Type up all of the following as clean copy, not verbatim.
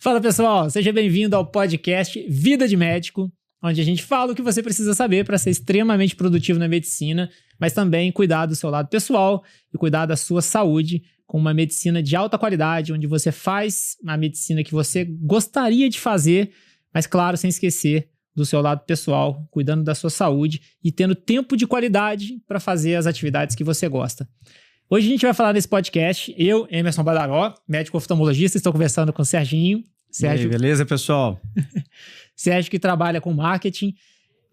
Fala pessoal, seja bem-vindo ao podcast Vida de Médico, onde a gente fala o que você precisa saber para ser extremamente produtivo na medicina, mas também cuidar do seu lado pessoal e cuidar da sua saúde com uma medicina de alta qualidade, onde você faz a medicina que você gostaria de fazer, mas claro, sem esquecer do seu lado pessoal, cuidando da sua saúde e tendo tempo de qualidade para fazer as atividades que você gosta. Hoje a gente vai falar nesse podcast, eu, Emerson Badaró, médico oftalmologista, estou conversando com o Serginho. Sérgio, e aí, beleza, pessoal? Sérgio que trabalha com marketing.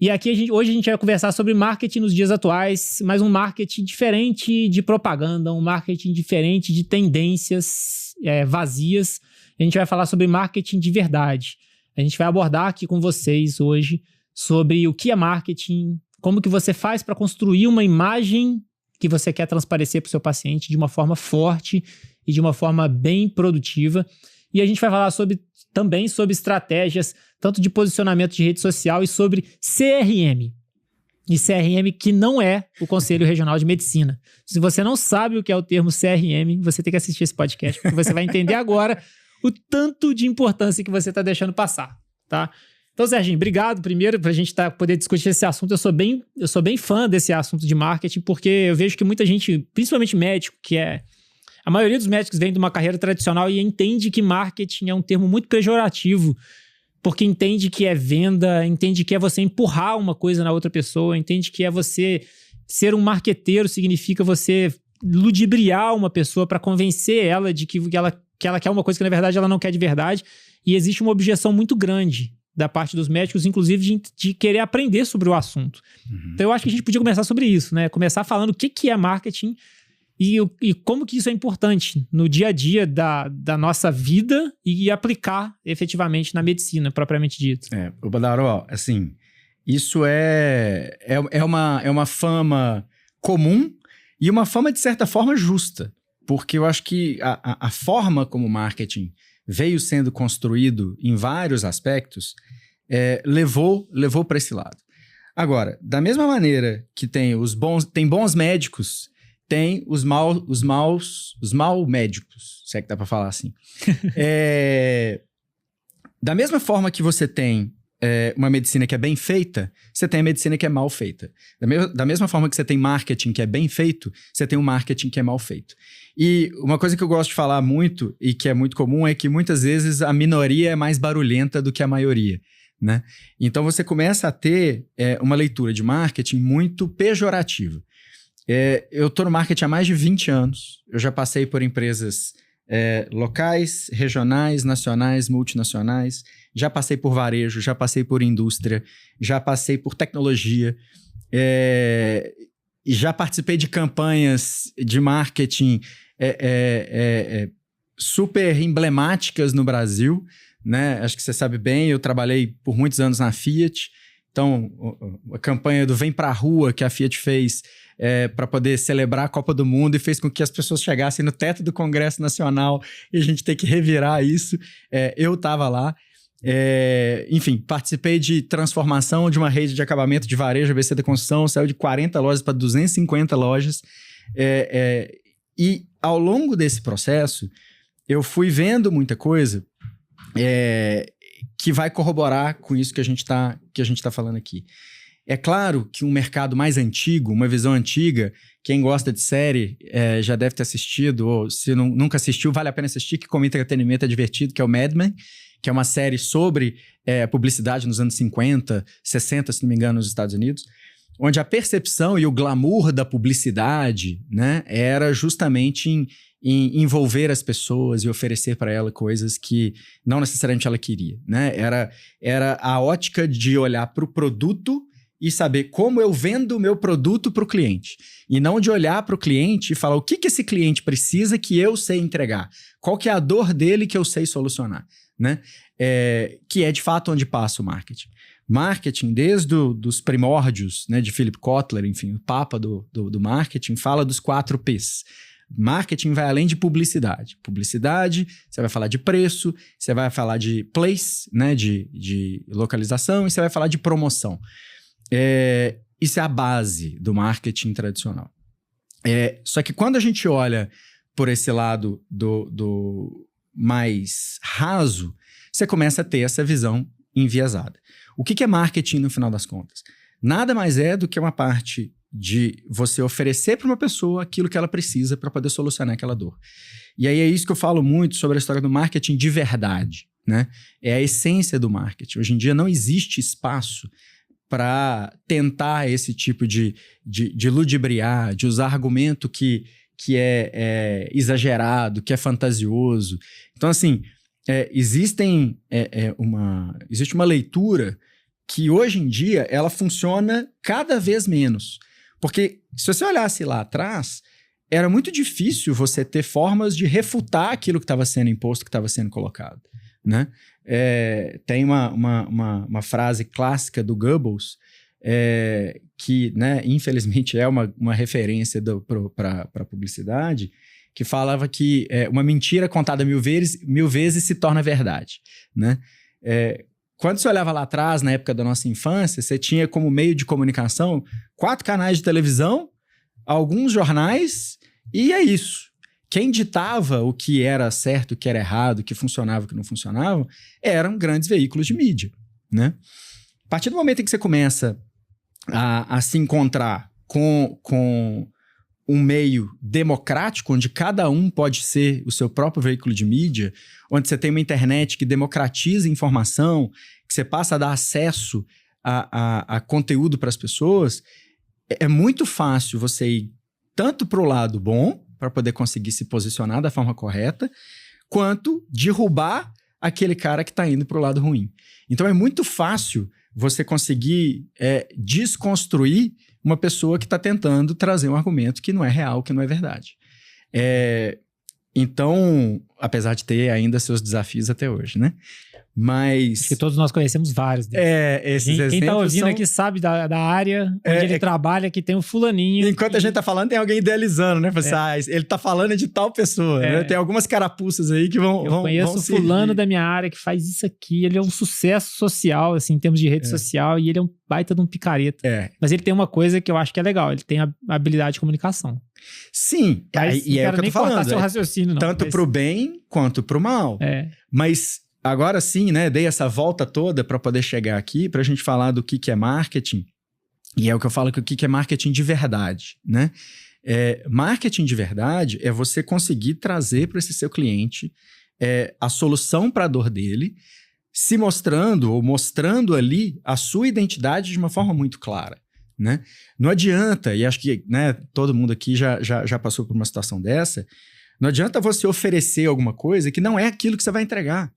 E aqui hoje a gente vai conversar sobre marketing nos dias atuais, mas um marketing diferente de propaganda, um marketing diferente de tendências vazias. A gente vai falar sobre marketing de verdade. A gente vai abordar aqui com vocês hoje sobre o que é marketing, como que você faz para construir uma imagem que você quer transparecer para o seu paciente de uma forma forte e de uma forma bem produtiva. E a gente vai falar também sobre estratégias, tanto de posicionamento de rede social e sobre CRM. E CRM que não é o Conselho Regional de Medicina. Se você não sabe o que é o termo CRM, você tem que assistir esse podcast, porque você vai entender agora o tanto de importância que você está deixando passar, tá? Então, Serginho, obrigado primeiro para a gente poder discutir esse assunto. Eu sou bem fã desse assunto de marketing, porque eu vejo que muita gente, principalmente médico, a maioria dos médicos vem de uma carreira tradicional e entende que marketing é um termo muito pejorativo, porque entende que é venda, entende que é você empurrar uma coisa na outra pessoa, entende que é você ser um marqueteiro, significa você ludibriar uma pessoa para convencer ela de que ela quer uma coisa que na verdade ela não quer de verdade, e existe uma objeção muito grande da parte dos médicos, inclusive de querer aprender sobre o assunto. Então eu acho que a gente podia começar sobre isso, né? Começar falando o que é marketing e como que isso é importante no dia a dia da nossa vida e aplicar efetivamente na medicina, propriamente dito. O Badaró, assim, isso é uma fama comum e uma fama, de certa forma, justa. Porque eu acho que a forma como o marketing veio sendo construído em vários aspectos levou para esse lado. Agora, da mesma maneira que tem bons médicos, tem os mal médicos, se é que dá para falar assim. Da mesma forma que você tem uma medicina que é bem feita, você tem a medicina que é mal feita. Da mesma forma que você tem marketing que é bem feito, você tem um marketing que é mal feito. E uma coisa que eu gosto de falar muito e que é muito comum é que muitas vezes a minoria é mais barulhenta do que a maioria, né? Então você começa a ter uma leitura de marketing muito pejorativa. Eu estou no marketing há mais de 20 anos. Eu já passei por empresas locais, regionais, nacionais, multinacionais. Já passei por varejo, já passei por indústria, já passei por tecnologia. Já participei de campanhas de marketing super emblemáticas no Brasil, né? Acho que você sabe bem, eu trabalhei por muitos anos na Fiat. Então, a campanha do Vem Pra Rua que a Fiat fez para poder celebrar a Copa do Mundo e fez com que as pessoas chegassem no teto do Congresso Nacional e a gente ter que revirar isso. Eu estava lá. Enfim, participei de transformação de uma rede de acabamento de varejo, ABC da Construção, saiu de 40 lojas para 250 lojas. E ao longo desse processo, eu fui vendo muita coisa que vai corroborar com isso que a gente tá falando aqui. É claro que um mercado mais antigo, uma visão antiga, quem gosta de série já deve ter assistido, ou se nunca assistiu, vale a pena assistir, que como entretenimento é divertido, que é o Mad Men, que é uma série sobre publicidade nos anos 50, 60, se não me engano, nos Estados Unidos, onde a percepção e o glamour da publicidade, né, era justamente em envolver as pessoas e oferecer para ela coisas que não necessariamente ela queria, né? Era a ótica de olhar para o produto e saber como eu vendo o meu produto para o cliente. E não de olhar para o cliente e falar o que esse cliente precisa que eu sei entregar. Qual que é a dor dele que eu sei solucionar, né? Que é de fato onde passa o marketing. Marketing, desde os primórdios, né, de Philip Kotler, enfim, o papa do marketing, fala dos 4 Ps. Marketing vai além de publicidade. Publicidade, você vai falar de preço, você vai falar de place, né, de localização, e você vai falar de promoção. Isso é a base do marketing tradicional. Só que quando a gente olha por esse lado mais raso, você começa a ter essa visão enviesada. O que é marketing no final das contas? Nada mais é do que uma parte de você oferecer para uma pessoa aquilo que ela precisa para poder solucionar aquela dor. E aí é isso que eu falo muito sobre a história do marketing de verdade, né? É a essência do marketing. Hoje em dia não existe espaço para tentar esse tipo de ludibriar, de usar argumento que é exagerado, que é fantasioso. Então, assim, existe uma leitura que hoje em dia ela funciona cada vez menos. Porque se você olhasse lá atrás, era muito difícil você ter formas de refutar aquilo que estava sendo imposto, que estava sendo colocado, né? Tem uma frase clássica do Goebbels, que, né, infelizmente é uma referência para a publicidade, que falava que uma mentira contada mil vezes se torna verdade, né? Quando você olhava lá atrás, na época da nossa infância, você tinha como meio de comunicação 4 canais de televisão, alguns jornais, e é isso. Quem ditava o que era certo, o que era errado, o que funcionava, o que não funcionava, eram grandes veículos de mídia, né? A partir do momento em que você começa a se encontrar com um meio democrático, onde cada um pode ser o seu próprio veículo de mídia, onde você tem uma internet que democratiza informação, que você passa a dar acesso a conteúdo para as pessoas, é muito fácil você ir tanto para o lado bom, para poder conseguir se posicionar da forma correta, quanto derrubar aquele cara que está indo para o lado ruim. Então é muito fácil você conseguir desconstruir uma pessoa que está tentando trazer um argumento que não é real, que não é verdade. Então, apesar de ter ainda seus desafios até hoje, né? Mas... Acho que todos nós conhecemos vários deles. Esses quem está ouvindo aqui sabe da área onde ele trabalha, que tem um fulaninho. Enquanto a gente tá falando, tem alguém idealizando, né? Ele tá falando de tal pessoa, né? Tem algumas carapuças aí que vão Eu conheço o fulano da minha área que faz isso aqui, ele é um sucesso social, assim, em termos de rede social, e ele é um baita de um picareta. Mas ele tem uma coisa que eu acho que é legal, ele tem a habilidade de comunicação. Sim, e é o que eu tô falando. Seu raciocínio, não, tanto pro bem quanto pro mal. Mas... Agora sim, né, dei essa volta toda para poder chegar aqui, para a gente falar do que é marketing, e é o que eu falo que o que é marketing de verdade, né? Marketing de verdade é você conseguir trazer para esse seu cliente a solução para a dor dele, se mostrando ou mostrando ali a sua identidade de uma forma muito clara, né? Não adianta, e acho que, né, todo mundo aqui já passou por uma situação dessa, não adianta você oferecer alguma coisa que não é aquilo que você vai entregar.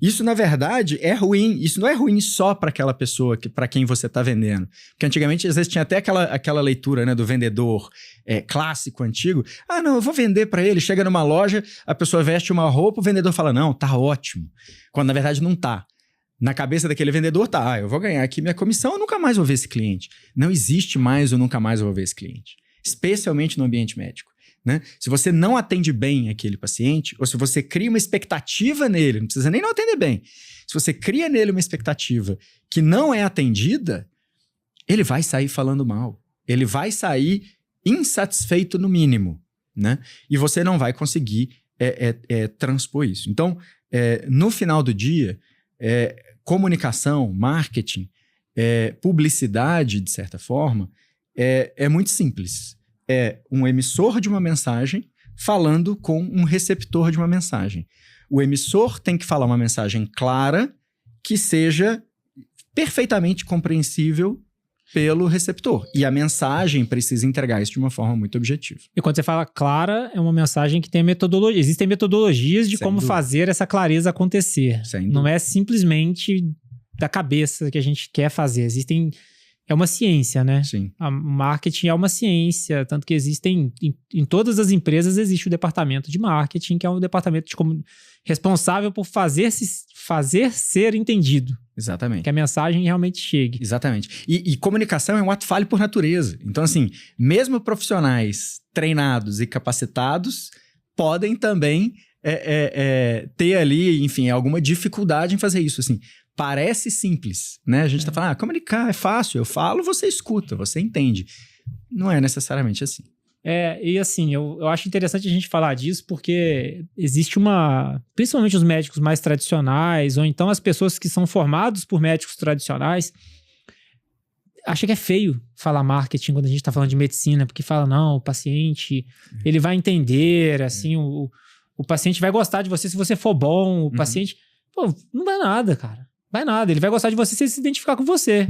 Isso, na verdade, é ruim. Isso não é ruim só para aquela pessoa, para quem você está vendendo. Porque antigamente, às vezes, tinha até aquela leitura, né, do vendedor clássico, antigo. Ah, não, eu vou vender para ele. Chega numa loja, a pessoa veste uma roupa, o vendedor fala, não, tá ótimo. Quando, na verdade, não tá. Na cabeça daquele vendedor, tá, eu vou ganhar aqui minha comissão, eu nunca mais vou ver esse cliente. Não existe mais ou nunca mais eu vou ver esse cliente. Especialmente no ambiente médico. Né? Se você não atende bem aquele paciente, ou se você cria uma expectativa nele, não precisa nem não atender bem, se você cria nele uma expectativa que não é atendida, ele vai sair falando mal. Ele vai sair insatisfeito no mínimo, né? E você não vai conseguir transpor isso. Então, no final do dia, comunicação, marketing, publicidade, de certa forma, é muito simples. É um emissor de uma mensagem falando com um receptor de uma mensagem. O emissor tem que falar uma mensagem clara que seja perfeitamente compreensível pelo receptor. E a mensagem precisa entregar isso de uma forma muito objetiva. E quando você fala clara, é uma mensagem que tem metodologia. Existem metodologias de como fazer essa clareza acontecer. Não é simplesmente da cabeça que a gente quer fazer. É uma ciência, né? Sim. O marketing é uma ciência, tanto que existem... Em todas as empresas existe o departamento de marketing, que é um departamento responsável por fazer ser entendido. Exatamente. Que a mensagem realmente chegue. Exatamente. E comunicação é um ato falho por natureza. Então, assim, mesmo profissionais treinados e capacitados podem também ter ali, enfim, alguma dificuldade em fazer isso, assim. Parece simples, né? A gente tá falando, comunicar é fácil, eu falo, você escuta, você entende. Não é necessariamente assim. E assim, eu acho interessante a gente falar disso porque existe principalmente os médicos mais tradicionais, ou então as pessoas que são formados por médicos tradicionais, acha que é feio falar marketing quando a gente tá falando de medicina, porque fala, não, o paciente, ele vai entender, assim, o paciente vai gostar de você se você for bom, o paciente... Pô, não vai nada, cara. Vai nada. Ele vai gostar de você se ele se identificar com você.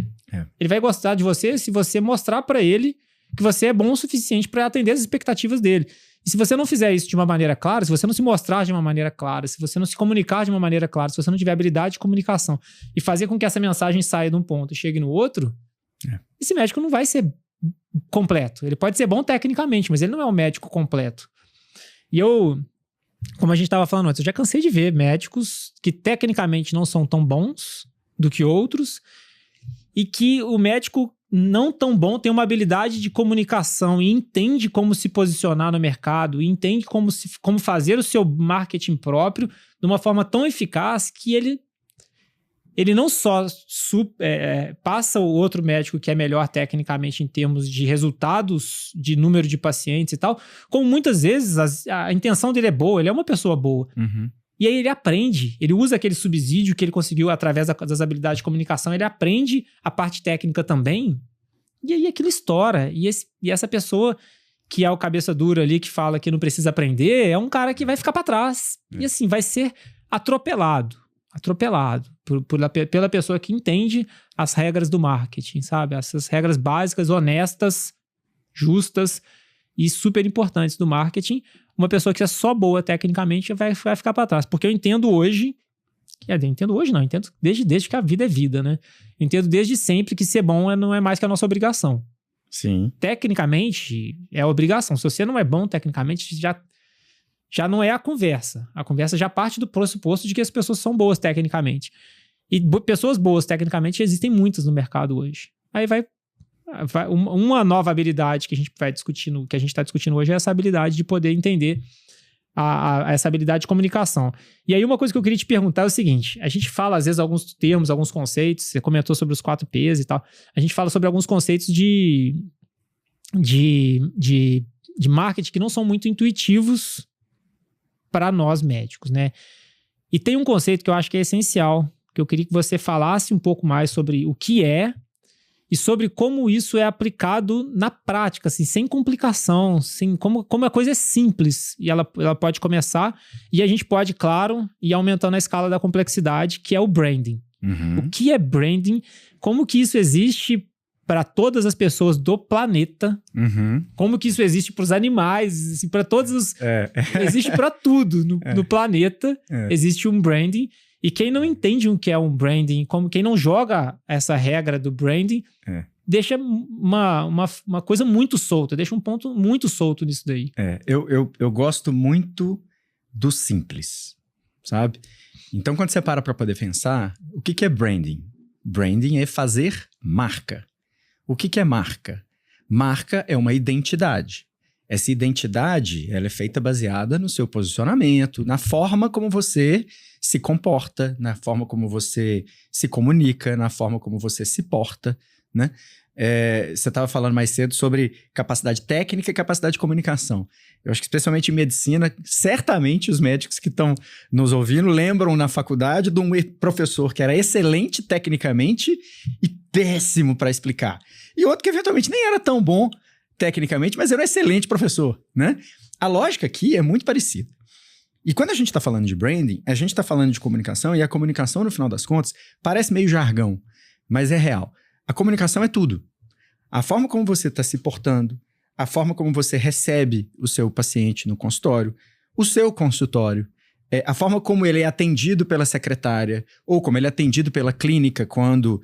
Ele vai gostar de você se você mostrar pra ele que você é bom o suficiente pra atender as expectativas dele. E se você não fizer isso de uma maneira clara, se você não se mostrar de uma maneira clara, se você não se comunicar de uma maneira clara, se você não tiver habilidade de comunicação e fazer com que essa mensagem saia de um ponto e chegue no outro, esse médico não vai ser completo. Ele pode ser bom tecnicamente, mas ele não é um médico completo. E como a gente estava falando antes, eu já cansei de ver médicos que tecnicamente não são tão bons do que outros e que o médico não tão bom tem uma habilidade de comunicação e entende como se posicionar no mercado, e entende como fazer o seu marketing próprio de uma forma tão eficaz que ele não só passa o outro médico que é melhor tecnicamente em termos de resultados, de número de pacientes e tal, como muitas vezes a intenção dele é boa, ele é uma pessoa boa. E aí ele aprende, ele usa aquele subsídio que ele conseguiu através das habilidades de comunicação, ele aprende a parte técnica também, e aí aquilo estoura. E essa pessoa que é o cabeça dura ali, que fala que não precisa aprender, é um cara que vai ficar para trás. E assim, vai ser atropelado pela pessoa que entende as regras do marketing, sabe? Essas regras básicas, honestas, justas e super importantes do marketing. Uma pessoa que é só boa tecnicamente vai ficar para trás. Porque eu entendo hoje, entendo desde que a vida é vida, né? Eu entendo desde sempre que ser bom não é mais que a nossa obrigação. Sim. Tecnicamente, é obrigação. Se você não é bom tecnicamente, já não é a conversa. A conversa já parte do pressuposto de que as pessoas são boas tecnicamente. E pessoas boas tecnicamente existem muitas no mercado hoje. Aí vai uma nova habilidade que a gente vai discutindo, que a gente está discutindo hoje é essa habilidade de poder entender essa habilidade de comunicação. E aí uma coisa que eu queria te perguntar é o seguinte, a gente fala às vezes alguns termos, alguns conceitos, você comentou sobre os 4 P's e tal, a gente fala sobre alguns conceitos de marketing que não são muito intuitivos para nós médicos, né? E tem um conceito que eu acho que é essencial, que eu queria que você falasse um pouco mais sobre o que é e sobre como isso é aplicado na prática, assim, sem complicação, assim, como a coisa é simples e ela pode começar e a gente pode, claro, ir aumentando a escala da complexidade, que é o branding. O que é branding? Como que isso existe para todas as pessoas do planeta? Como que isso existe para os animais? Assim, para todos os... Existe para tudo no planeta. Existe um branding. E quem não entende o que é um branding, quem não joga essa regra do branding, deixa uma coisa muito solta, deixa um ponto muito solto nisso daí. Eu gosto muito do simples, sabe? Então, quando você para poder pensar, o que é branding? Branding é fazer marca. O que é marca? Marca é uma identidade. Essa identidade, ela é feita baseada no seu posicionamento, na forma como você se comporta, na forma como você se comunica, na forma como você se porta, né? Você estava falando mais cedo sobre capacidade técnica e capacidade de comunicação. Eu acho que especialmente em medicina, certamente os médicos que estão nos ouvindo lembram na faculdade de um professor que era excelente tecnicamente e péssimo para explicar. E outro que eventualmente nem era tão bom tecnicamente, mas era um excelente professor, né? A lógica aqui é muito parecida. E quando a gente está falando de branding, a gente está falando de comunicação, e a comunicação, no final das contas, parece meio jargão, mas é real. A comunicação é tudo. A forma como você está se portando, a forma como você recebe o seu paciente no consultório, o seu consultório, a forma como ele é atendido pela secretária, ou como ele é atendido pela clínica quando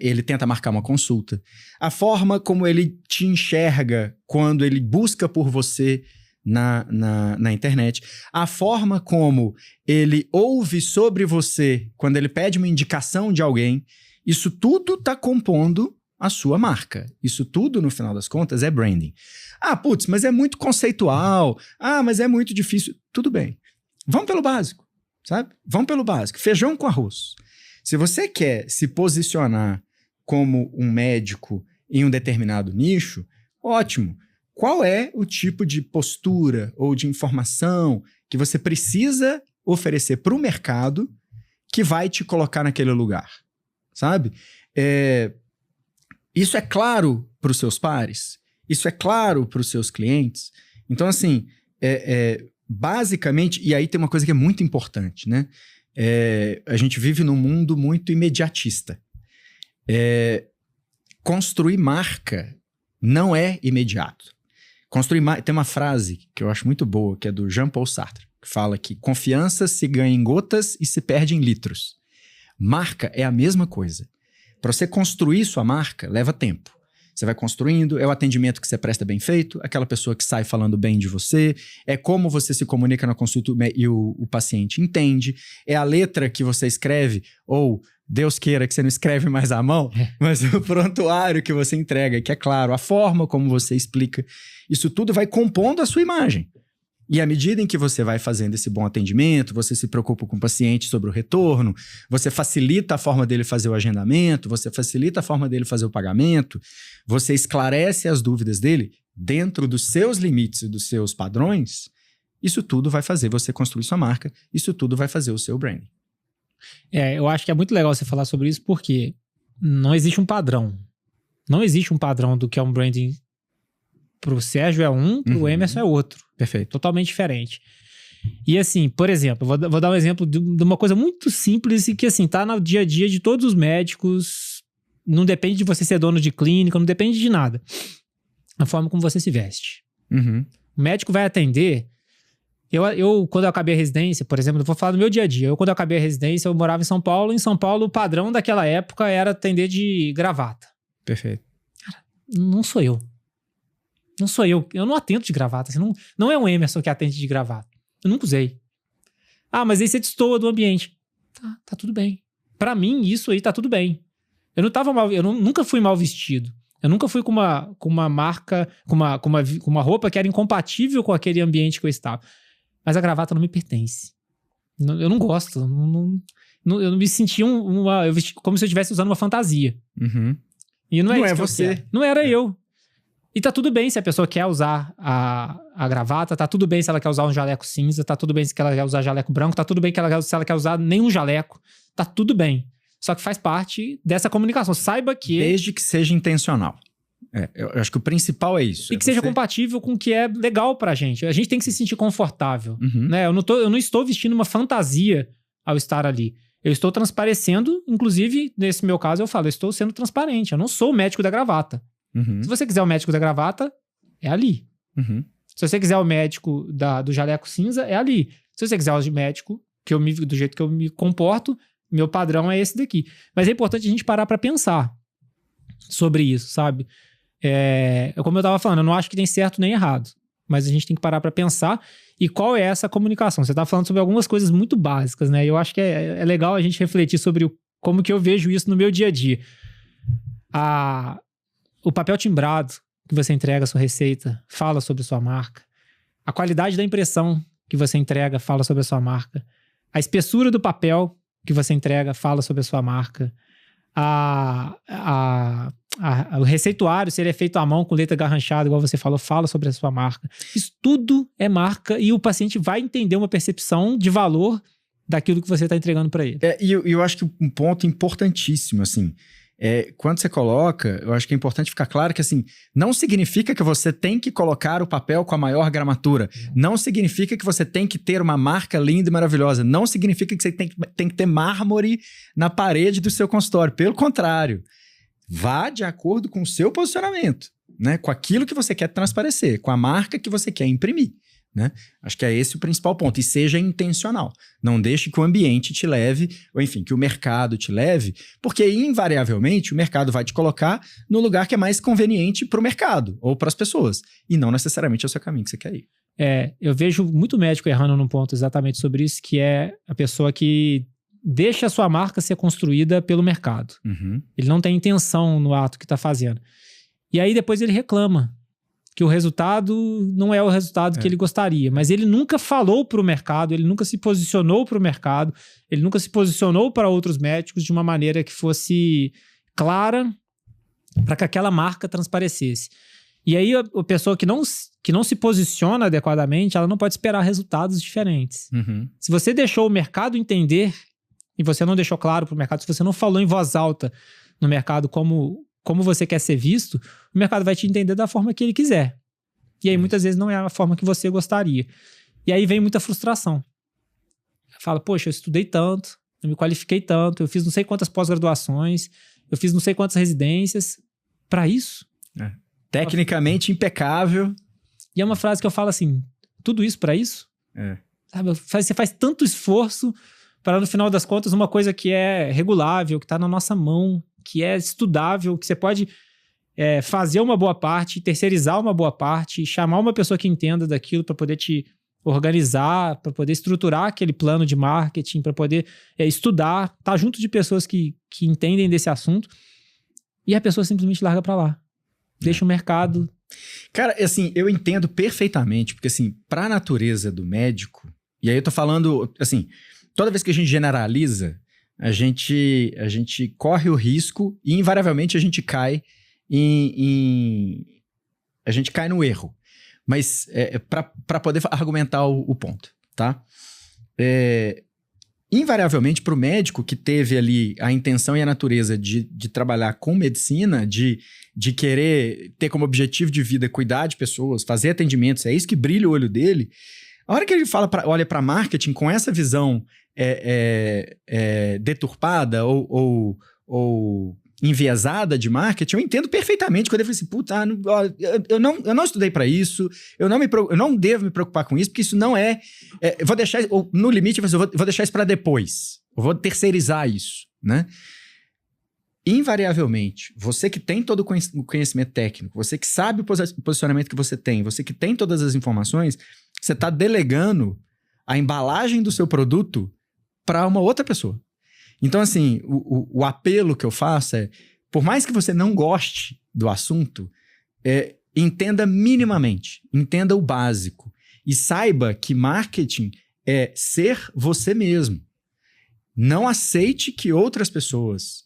ele tenta marcar uma consulta, a forma como ele te enxerga quando ele busca por você na internet, a forma como ele ouve sobre você quando ele pede uma indicação de alguém, isso tudo está compondo a sua marca. Isso tudo, no final das contas, é branding. Putz, mas é muito conceitual. Mas é muito difícil. Tudo bem. Vamos pelo básico, sabe? Vamos pelo básico. Feijão com arroz. Se você quer se posicionar como um médico em um determinado nicho, ótimo. qual é o tipo de postura ou de informação que você precisa oferecer para o mercado que vai te colocar naquele lugar, sabe? Isso é claro para os seus pares? Isso é claro para os seus clientes? Então, assim, basicamente, e aí tem uma coisa que é muito importante, né? A gente vive num mundo muito imediatista. Construir marca não é imediato. Tem uma frase que eu acho muito boa, que é do Jean Paul Sartre, que fala que confiança se ganha em gotas e se perde em litros. Marca é a mesma coisa. Para você construir sua marca, leva tempo. Você vai construindo, é o atendimento que você presta bem feito, aquela pessoa que sai falando bem de você, é como você se comunica na consulta e o paciente entende, é a letra que você escreve, ou Deus queira que você não escreve mais à mão, mas o prontuário que você entrega, que é claro, a forma como você explica, isso tudo vai compondo a sua imagem. E à medida em que você vai fazendo esse bom atendimento, você se preocupa com o paciente sobre o retorno, você facilita a forma dele fazer o agendamento, você facilita a forma dele fazer o pagamento, você esclarece as dúvidas dele dentro dos seus limites e dos seus padrões, isso tudo vai fazer você construir sua marca, isso tudo vai fazer o seu branding. Eu acho que é muito legal você falar sobre isso porque não existe um padrão. Não existe um padrão do que é um branding. Pro Sérgio é um, pro Emerson é outro. Perfeito. Totalmente diferente. E assim, por exemplo, vou dar um exemplo de uma coisa muito simples e que assim, tá no dia a dia de todos os médicos, não depende de você ser dono de clínica, não depende de nada. A forma como você se veste. O médico vai atender... quando eu acabei a residência, por exemplo, eu vou falar do meu dia a dia. Quando eu acabei a residência, eu morava em São Paulo. Em São Paulo, o padrão daquela época era atender de gravata. Perfeito. Cara, não sou eu. Não sou eu. Eu não atendo de gravata. Assim, não é um Emerson que atende de gravata. Eu nunca usei. Ah, mas aí você destoa do ambiente. Tá tudo bem. Pra mim, isso aí tá tudo bem. Eu não tava mal... nunca fui mal vestido. Eu nunca fui com uma marca, com uma roupa que era incompatível com aquele ambiente que eu estava. Mas a gravata não me pertence. Eu não gosto. Eu não me sentia eu vesti como se eu estivesse usando uma fantasia. E não é você. Não era eu. E tá tudo bem se a pessoa quer usar a gravata, tá tudo bem se ela quer usar um jaleco cinza, tá tudo bem se ela quer usar jaleco branco, tá tudo bem se ela quer usar nenhum jaleco. Tá tudo bem. Só que faz parte dessa comunicação. Saiba que... Desde que seja intencional. Eu acho que o principal é isso. E que seja compatível com o que é legal pra gente. A gente tem que se sentir confortável. Né? Eu não estou vestindo uma fantasia ao estar ali. Eu estou transparecendo, inclusive, nesse meu caso, eu falo, eu estou sendo transparente. Eu não sou o médico da gravata. Se você quiser o médico da gravata, é ali. Se você quiser o médico do jaleco cinza, é ali. Se você quiser o médico do jeito que eu me comporto, meu padrão é esse daqui. Mas é importante a gente parar pra pensar sobre isso, sabe? Como eu tava falando, eu não acho que tem certo nem errado. Mas a gente tem que parar pra pensar. E qual é essa comunicação? Você tá falando sobre algumas coisas muito básicas, né? Eu acho que é legal a gente refletir sobre como que eu vejo isso no meu dia a dia. O papel timbrado que você entrega a sua receita fala sobre a sua marca. A qualidade da impressão que você entrega fala sobre a sua marca. A espessura do papel que você entrega fala sobre a sua marca. O receituário, se ele é feito à mão com letra garranchada, igual você falou, fala sobre a sua marca. Isso tudo é marca e o paciente vai entender uma percepção de valor daquilo que você está entregando para ele. E eu acho que um ponto importantíssimo, assim, quando você coloca, eu acho que é importante ficar claro que, assim, não significa que você tem que colocar o papel com a maior gramatura. Não significa que você tem que ter uma marca linda e maravilhosa. Não significa que você tem que ter mármore na parede do seu consultório. Pelo contrário, vá de acordo com o seu posicionamento, né? Com aquilo que você quer transparecer, com a marca que você quer imprimir. Né? Acho que é esse o principal ponto. E seja intencional. Não deixe que o ambiente te leve, ou enfim, que o mercado te leve, porque invariavelmente o mercado vai te colocar no lugar que é mais conveniente para o mercado ou para as pessoas. E não necessariamente é o seu caminho que você quer ir. Eu vejo muito médico errando num ponto exatamente sobre isso, que é a pessoa que deixa a sua marca ser construída pelo mercado. Ele não tem intenção no ato que está fazendo. E aí depois ele reclama que o resultado não é o resultado que ele gostaria. Mas ele nunca falou para o mercado, ele nunca se posicionou para o mercado, ele nunca se posicionou para outros médicos de uma maneira que fosse clara para que aquela marca transparecesse. E aí a pessoa que não se posiciona adequadamente, ela não pode esperar resultados diferentes. Uhum. Se você deixou o mercado entender e você não deixou claro para o mercado, se você não falou em voz alta no mercado como você quer ser visto, o mercado vai te entender da forma que ele quiser. E aí muitas vezes não é a forma que você gostaria. E aí vem muita frustração. Fala, poxa, eu estudei tanto, eu me qualifiquei tanto, eu fiz não sei quantas pós-graduações, eu fiz não sei quantas residências para isso. Tecnicamente impecável. E é uma frase que eu falo assim, tudo isso para isso? Sabe, você faz tanto esforço para, no final das contas, uma coisa que é regulável, que está na nossa mão, que é estudável, que você pode fazer uma boa parte, terceirizar uma boa parte, chamar uma pessoa que entenda daquilo para poder te organizar, para poder estruturar aquele plano de marketing, para poder estudar, estar junto de pessoas que entendem desse assunto, e a pessoa simplesmente larga para lá. Deixa o mercado. Cara, assim, eu entendo perfeitamente, porque assim, para a natureza do médico, e aí eu tô falando, assim, toda vez que a gente generaliza, a gente corre o risco e invariavelmente a gente cai a gente cai no erro. Mas para poder argumentar o ponto, tá? Invariavelmente, para o médico que teve ali a intenção e a natureza de trabalhar com medicina, de querer ter como objetivo de vida cuidar de pessoas, fazer atendimentos, é isso que brilha o olho dele. A hora que ele olha para marketing com essa visão deturpada ou enviesada de marketing, eu entendo perfeitamente quando ele fala assim, puta, eu não estudei para isso, eu não devo me preocupar com isso, porque isso não eu vou deixar, ou no limite, eu vou deixar isso para depois, eu vou terceirizar isso, né? Invariavelmente, você que tem todo o conhecimento técnico, você que sabe o posicionamento que você tem, você que tem todas as informações, você está delegando a embalagem do seu produto para uma outra pessoa. Então, assim, o apelo que eu faço por mais que você não goste do assunto, entenda minimamente, entenda o básico e saiba que marketing é ser você mesmo. Não aceite que outras pessoas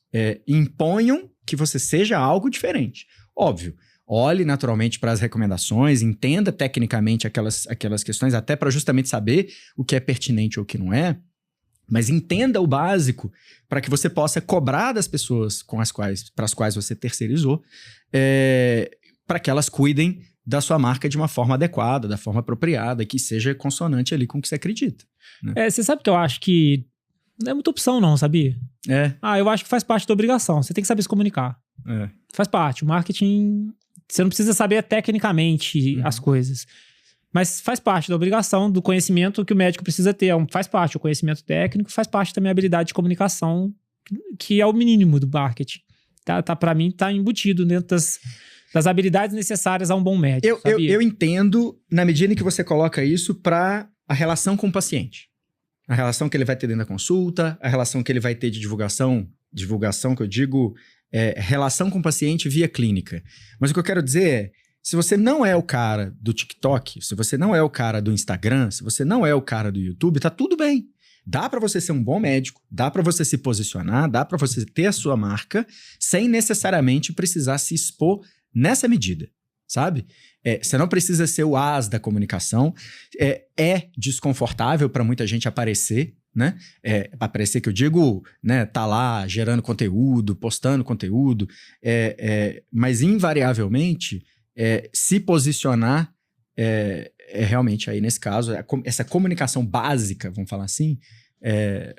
imponham que você seja algo diferente. Óbvio, olhe naturalmente para as recomendações, entenda tecnicamente aquelas questões, até para justamente saber o que é pertinente ou o que não é, mas entenda o básico para que você possa cobrar das pessoas para as quais você terceirizou, para que elas cuidem da sua marca de uma forma adequada, da forma apropriada, que seja consonante ali com o que você acredita. Né? Você sabe que eu acho que não é muita opção não, sabia? Eu acho que faz parte da obrigação. Você tem que saber se comunicar. Faz parte. O marketing, você não precisa saber tecnicamente as coisas. Mas faz parte da obrigação, do conhecimento que o médico precisa ter. Faz parte o conhecimento técnico, faz parte também a habilidade de comunicação, que é o mínimo do marketing. Para mim, tá embutido dentro das habilidades necessárias a um bom médico. Eu entendo na medida em que você coloca isso para a relação com o paciente. A relação que ele vai ter dentro da consulta, a relação que ele vai ter de divulgação que eu digo, relação com o paciente via clínica. Mas o que eu quero dizer é, se você não é o cara do TikTok, se você não é o cara do Instagram, se você não é o cara do YouTube, tá tudo bem. Dá para você ser um bom médico, dá para você se posicionar, dá para você ter a sua marca, sem necessariamente precisar se expor nessa medida, sabe? Você não precisa ser o as da comunicação. É desconfortável para muita gente aparecer, né? Aparecer que eu digo, né? Tá lá gerando conteúdo, postando conteúdo, mas invariavelmente se posicionar realmente aí nesse caso, essa comunicação básica, vamos falar assim,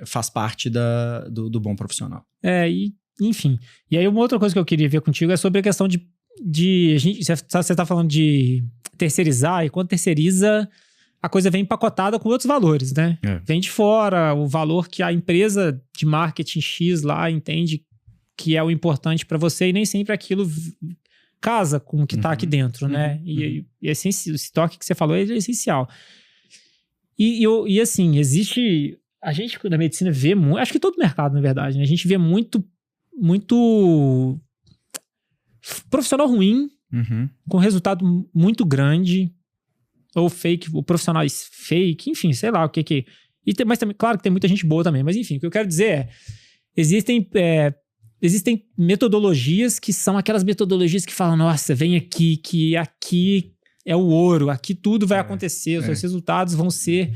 faz parte do bom profissional. Enfim. E aí uma outra coisa que eu queria ver contigo é sobre a questão de você tá falando de terceirizar, e quando terceiriza, a coisa vem empacotada com outros valores, né? Vem de fora, o valor que a empresa de marketing X lá entende que é o importante para você, e nem sempre aquilo casa com o que tá aqui dentro, né? E esse toque que você falou é essencial. E assim, existe... A gente na medicina vê muito... Acho que todo mercado, na verdade, né? A gente vê muito profissional ruim, com resultado muito grande, ou fake, ou profissionais fake, enfim, sei lá o que. Mas também, claro que tem muita gente boa também, mas enfim, o que eu quero dizer existem existem metodologias que são aquelas metodologias que falam, nossa, vem aqui, que aqui é o ouro, aqui tudo vai acontecer, os seus resultados vão ser...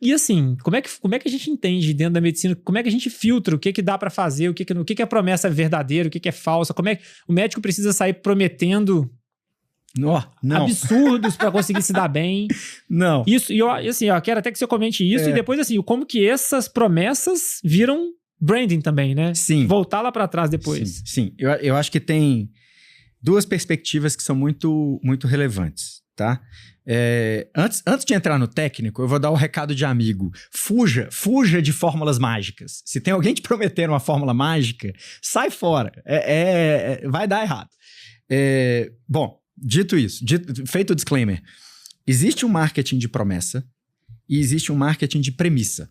E assim, como é que a gente entende dentro da medicina, como é que a gente filtra o que dá pra fazer, o que é promessa verdadeira, o que é falsa, como é que o médico precisa sair prometendo não. absurdos pra conseguir se dar bem. Não. Isso, e assim, eu quero até que você comente isso, e depois assim, como que essas promessas viram branding também, né? Sim. Voltar lá pra trás depois. Sim. Eu acho que tem duas perspectivas que são muito, muito relevantes, tá? Antes de entrar no técnico, eu vou dar o recado de amigo. Fuja de fórmulas mágicas. Se tem alguém te prometendo uma fórmula mágica, sai fora. Vai dar errado. Bom, dito isso, feito o disclaimer, existe um marketing de promessa e existe um marketing de premissa.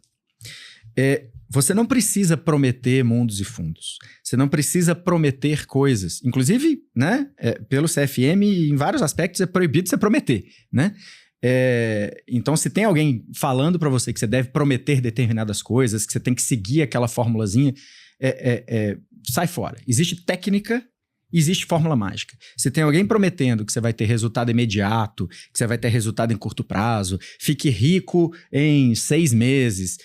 Você não precisa prometer mundos e fundos. Você não precisa prometer coisas. Inclusive, né, pelo CFM, em vários aspectos, é proibido você prometer, né? Então, se tem alguém falando para você que você deve prometer determinadas coisas, que você tem que seguir aquela formulazinha, sai fora. Existe técnica, existe fórmula mágica. Se tem alguém prometendo que você vai ter resultado imediato, que você vai ter resultado em curto prazo, fique rico em 6 meses,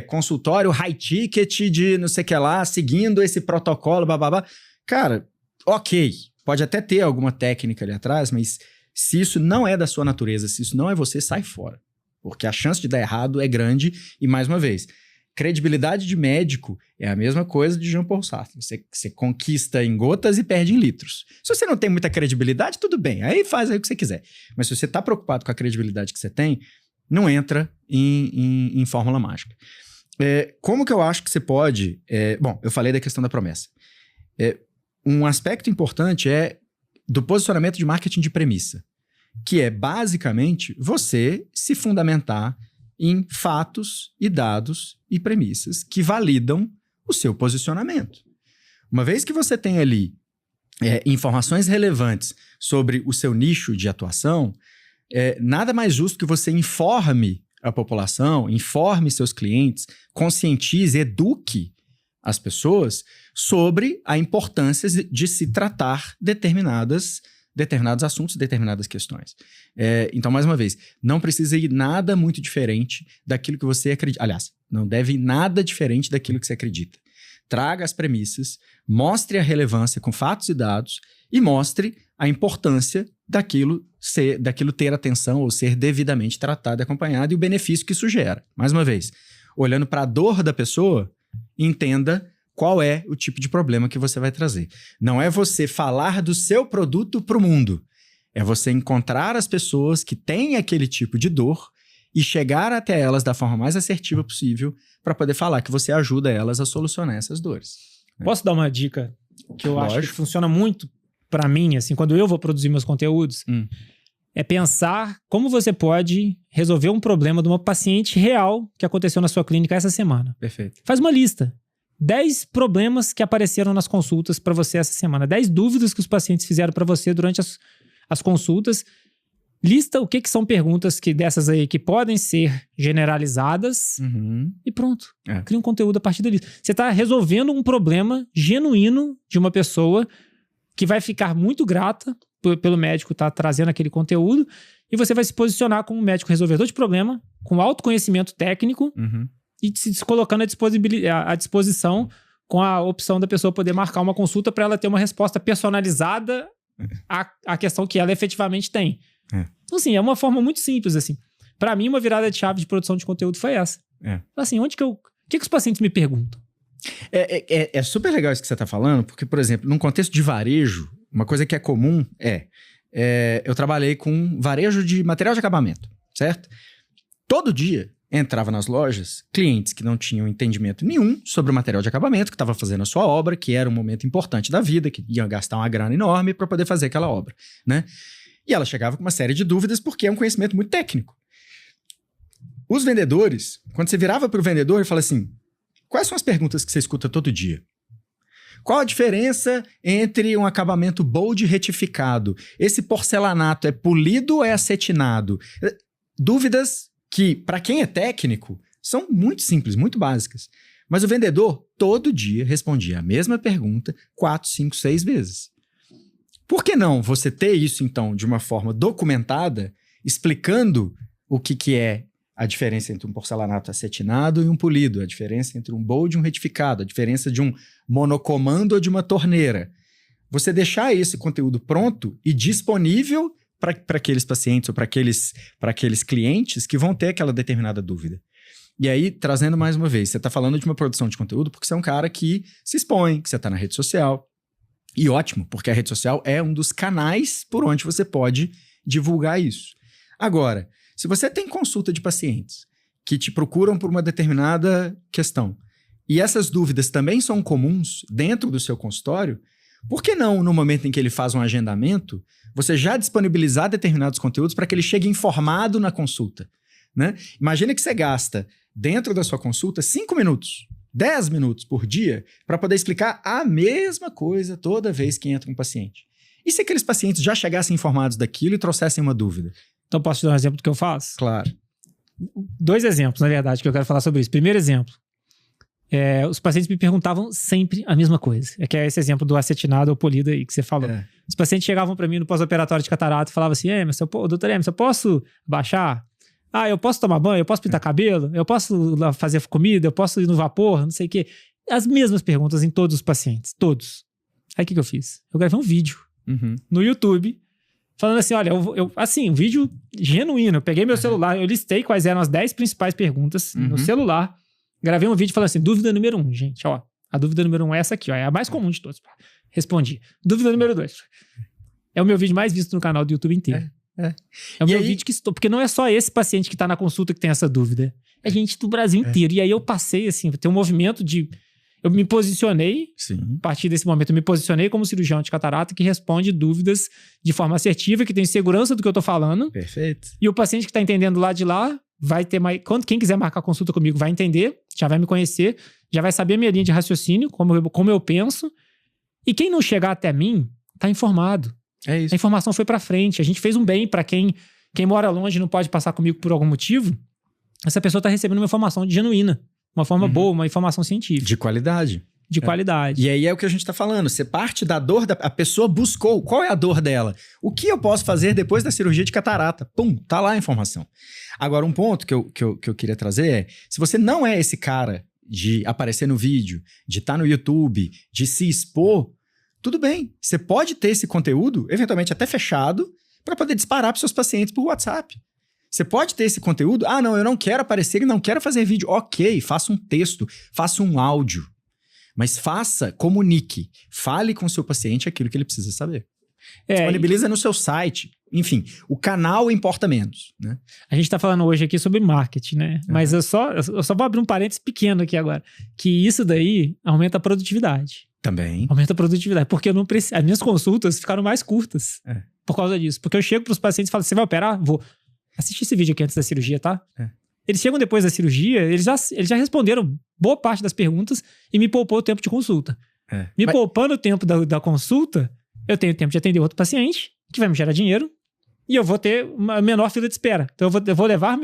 consultório high ticket de não sei o que lá, seguindo esse protocolo, bababá. Cara, ok, pode até ter alguma técnica ali atrás, mas se isso não é da sua natureza, se isso não é você, sai fora. Porque a chance de dar errado é grande e, mais uma vez, credibilidade de médico é a mesma coisa de Jean-Paul Sartre. Você conquista em gotas e perde em litros. Se você não tem muita credibilidade, tudo bem. Aí faz aí o que você quiser. Mas se você está preocupado com a credibilidade que você tem, não entra em fórmula mágica. Como que eu acho que você pode... Bom, eu falei da questão da promessa. Um aspecto importante é do posicionamento de marketing de premissa, que é basicamente você se fundamentar em fatos e dados e premissas que validam o seu posicionamento. Uma vez que você tem ali informações relevantes sobre o seu nicho de atuação, nada mais justo que você informe a população, informe seus clientes, conscientize, eduque as pessoas sobre a importância de se tratar determinados assuntos, determinadas questões. Então, mais uma vez, não precisa ir nada muito diferente daquilo que você acredita. Aliás, não deve ir nada diferente daquilo que você acredita. Traga as premissas, mostre a relevância com fatos e dados e mostre a importância daquilo ter atenção ou ser devidamente tratado e acompanhado e o benefício que isso gera. Mais uma vez, olhando para a dor da pessoa, entenda qual é o tipo de problema que você vai trazer. Não é você falar do seu produto para o mundo. É você encontrar as pessoas que têm aquele tipo de dor e chegar até elas da forma mais assertiva possível para poder falar que você ajuda elas a solucionar essas dores. Posso dar uma dica que eu acho que funciona muito para mim, assim, quando eu vou produzir meus conteúdos? É pensar como você pode resolver um problema de uma paciente real que aconteceu na sua clínica essa semana. Perfeito. Faz uma lista. 10 problemas que apareceram nas consultas para você essa semana. 10 dúvidas que os pacientes fizeram para você durante as consultas. Lista o que são perguntas dessas aí que podem ser generalizadas e pronto. Cria um conteúdo a partir dali. Você está resolvendo um problema genuíno de uma pessoa que vai ficar muito grata pelo médico estar trazendo aquele conteúdo e você vai se posicionar como um médico resolvedor de problema, com autoconhecimento técnico e se colocando à disposição com a opção da pessoa poder marcar uma consulta para ela ter uma resposta personalizada à questão que ela efetivamente tem. Então, assim, é uma forma muito simples, assim. Para mim, uma virada de chave de produção de conteúdo foi essa. Assim, o que os pacientes me perguntam? É super legal isso que você está falando, porque, por exemplo, num contexto de varejo, uma coisa que é comum eu trabalhei com varejo de material de acabamento, certo? Todo dia entrava nas lojas clientes que não tinham entendimento nenhum sobre o material de acabamento, que estava fazendo a sua obra, que era um momento importante da vida, que ia gastar uma grana enorme para poder fazer aquela obra, né? E ela chegava com uma série de dúvidas porque é um conhecimento muito técnico. Os vendedores, quando você virava para o vendedor e fala assim, quais são as perguntas que você escuta todo dia? Qual a diferença entre um acabamento bold retificado? Esse porcelanato é polido ou é acetinado? Dúvidas que, para quem é técnico, são muito simples, muito básicas. Mas o vendedor, todo dia, respondia a mesma pergunta 4, 5, 6 vezes. Por que não você ter isso, então, de uma forma documentada, explicando o que é a diferença entre um porcelanato acetinado e um polido, a diferença entre um bowl e um retificado, a diferença de um monocomando ou de uma torneira. Você deixar esse conteúdo pronto e disponível para aqueles pacientes ou para aqueles clientes que vão ter aquela determinada dúvida. E aí, trazendo mais uma vez, você está falando de uma produção de conteúdo porque você é um cara que se expõe, que você está na rede social. E ótimo, porque a rede social é um dos canais por onde você pode divulgar isso. Agora, se você tem consulta de pacientes que te procuram por uma determinada questão e essas dúvidas também são comuns dentro do seu consultório, por que não, no momento em que ele faz um agendamento, você já disponibilizar determinados conteúdos para que ele chegue informado na consulta, né? Imagina que você gasta dentro da sua consulta 5 minutos, 10 minutos por dia para poder explicar a mesma coisa toda vez que entra um paciente. E se aqueles pacientes já chegassem informados daquilo e trouxessem uma dúvida? Então, posso te dar um exemplo do que eu faço? Claro. 2 exemplos, na verdade, que eu quero falar sobre isso. Primeiro exemplo, os pacientes me perguntavam sempre a mesma coisa. Que é esse exemplo do acetinado ou polido aí que você falou. Os pacientes chegavam para mim no pós-operatório de catarata e falavam assim, doutor Emerson, eu posso baixar? Eu posso tomar banho? Eu posso pintar cabelo? Eu posso fazer comida? Eu posso ir no vapor? Não sei o quê. As mesmas perguntas em todos os pacientes. Todos. Aí o que eu fiz? Eu gravei um vídeo no YouTube falando assim, olha, assim, um vídeo genuíno. Eu peguei meu celular, eu listei quais eram as 10 principais perguntas no celular. Gravei um vídeo falando assim, dúvida número 1, gente, ó. A dúvida número 1 é essa aqui, ó. É a mais comum de todos. Respondi. Dúvida número 2. É o meu vídeo mais visto no canal do YouTube inteiro. É o meu vídeo que estou... Porque não é só esse paciente que tá na consulta que tem essa dúvida. É gente do Brasil inteiro. E aí eu passei, assim, tem um movimento de... Eu me posicionei, a partir desse momento, eu me posicionei como cirurgião de catarata que responde dúvidas de forma assertiva, que tem segurança do que eu tô falando. Perfeito. E o paciente que tá entendendo lá de lá vai ter mais... Quem quiser marcar consulta comigo vai entender, já vai me conhecer, já vai saber a minha linha de raciocínio, como eu penso. E quem não chegar até mim, tá informado. É isso. A informação foi pra frente. A gente fez um bem pra quem mora longe e não pode passar comigo por algum motivo. Essa pessoa tá recebendo uma informação genuína. Uma forma boa, uma informação científica. De qualidade. De qualidade. E aí é o que a gente tá falando. Você parte da dor a pessoa buscou. Qual é a dor dela? O que eu posso fazer depois da cirurgia de catarata? Pum, tá lá a informação. Agora, um ponto que eu queria trazer é, se você não é esse cara de aparecer no vídeo, de estar no YouTube, de se expor, tudo bem. Você pode ter esse conteúdo, eventualmente até fechado, para poder disparar para seus pacientes por WhatsApp. Você pode ter esse conteúdo. Não, eu não quero aparecer e não quero fazer vídeo. Ok, faça um texto, faça um áudio. Mas comunique. Fale com o seu paciente aquilo que ele precisa saber. Disponibiliza no seu site. Enfim, o canal importa menos, né? A gente tá falando hoje aqui sobre marketing, né? Mas eu só vou abrir um parênteses pequeno aqui agora. Que isso daí aumenta a produtividade. Também. Aumenta a produtividade. Porque eu não preciso... As minhas consultas ficaram mais curtas por causa disso. Porque eu chego pros pacientes e falo, você vai operar? Vou. Assiste esse vídeo aqui antes da cirurgia, tá? Eles chegam depois da cirurgia, eles já responderam boa parte das perguntas e me poupou o tempo de consulta. Poupando o tempo da consulta, eu tenho tempo de atender outro paciente, que vai me gerar dinheiro, e eu vou ter uma menor fila de espera. Então eu vou levar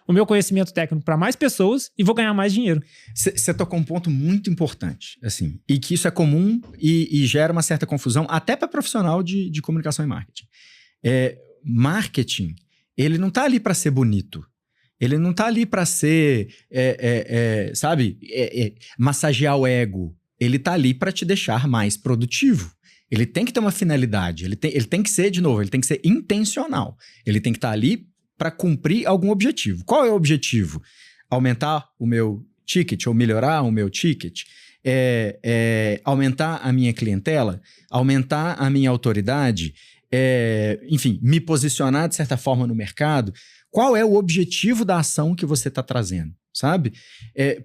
o meu conhecimento técnico para mais pessoas e vou ganhar mais dinheiro. Você tocou um ponto muito importante, assim, e que isso é comum e gera uma certa confusão, até para profissional de comunicação e marketing. Marketing, ele não tá ali para ser bonito. Ele não tá ali para ser, massagear o ego. Ele tá ali para te deixar mais produtivo. Ele tem que ter uma finalidade. Ele tem que ser, de novo, ele tem que ser intencional. Ele tem que estar ali para cumprir algum objetivo. Qual é o objetivo? Aumentar o meu ticket ou melhorar o meu ticket? Aumentar a minha clientela? Aumentar a minha autoridade? Enfim, me posicionar de certa forma no mercado. Qual é o objetivo da ação que você está trazendo, sabe?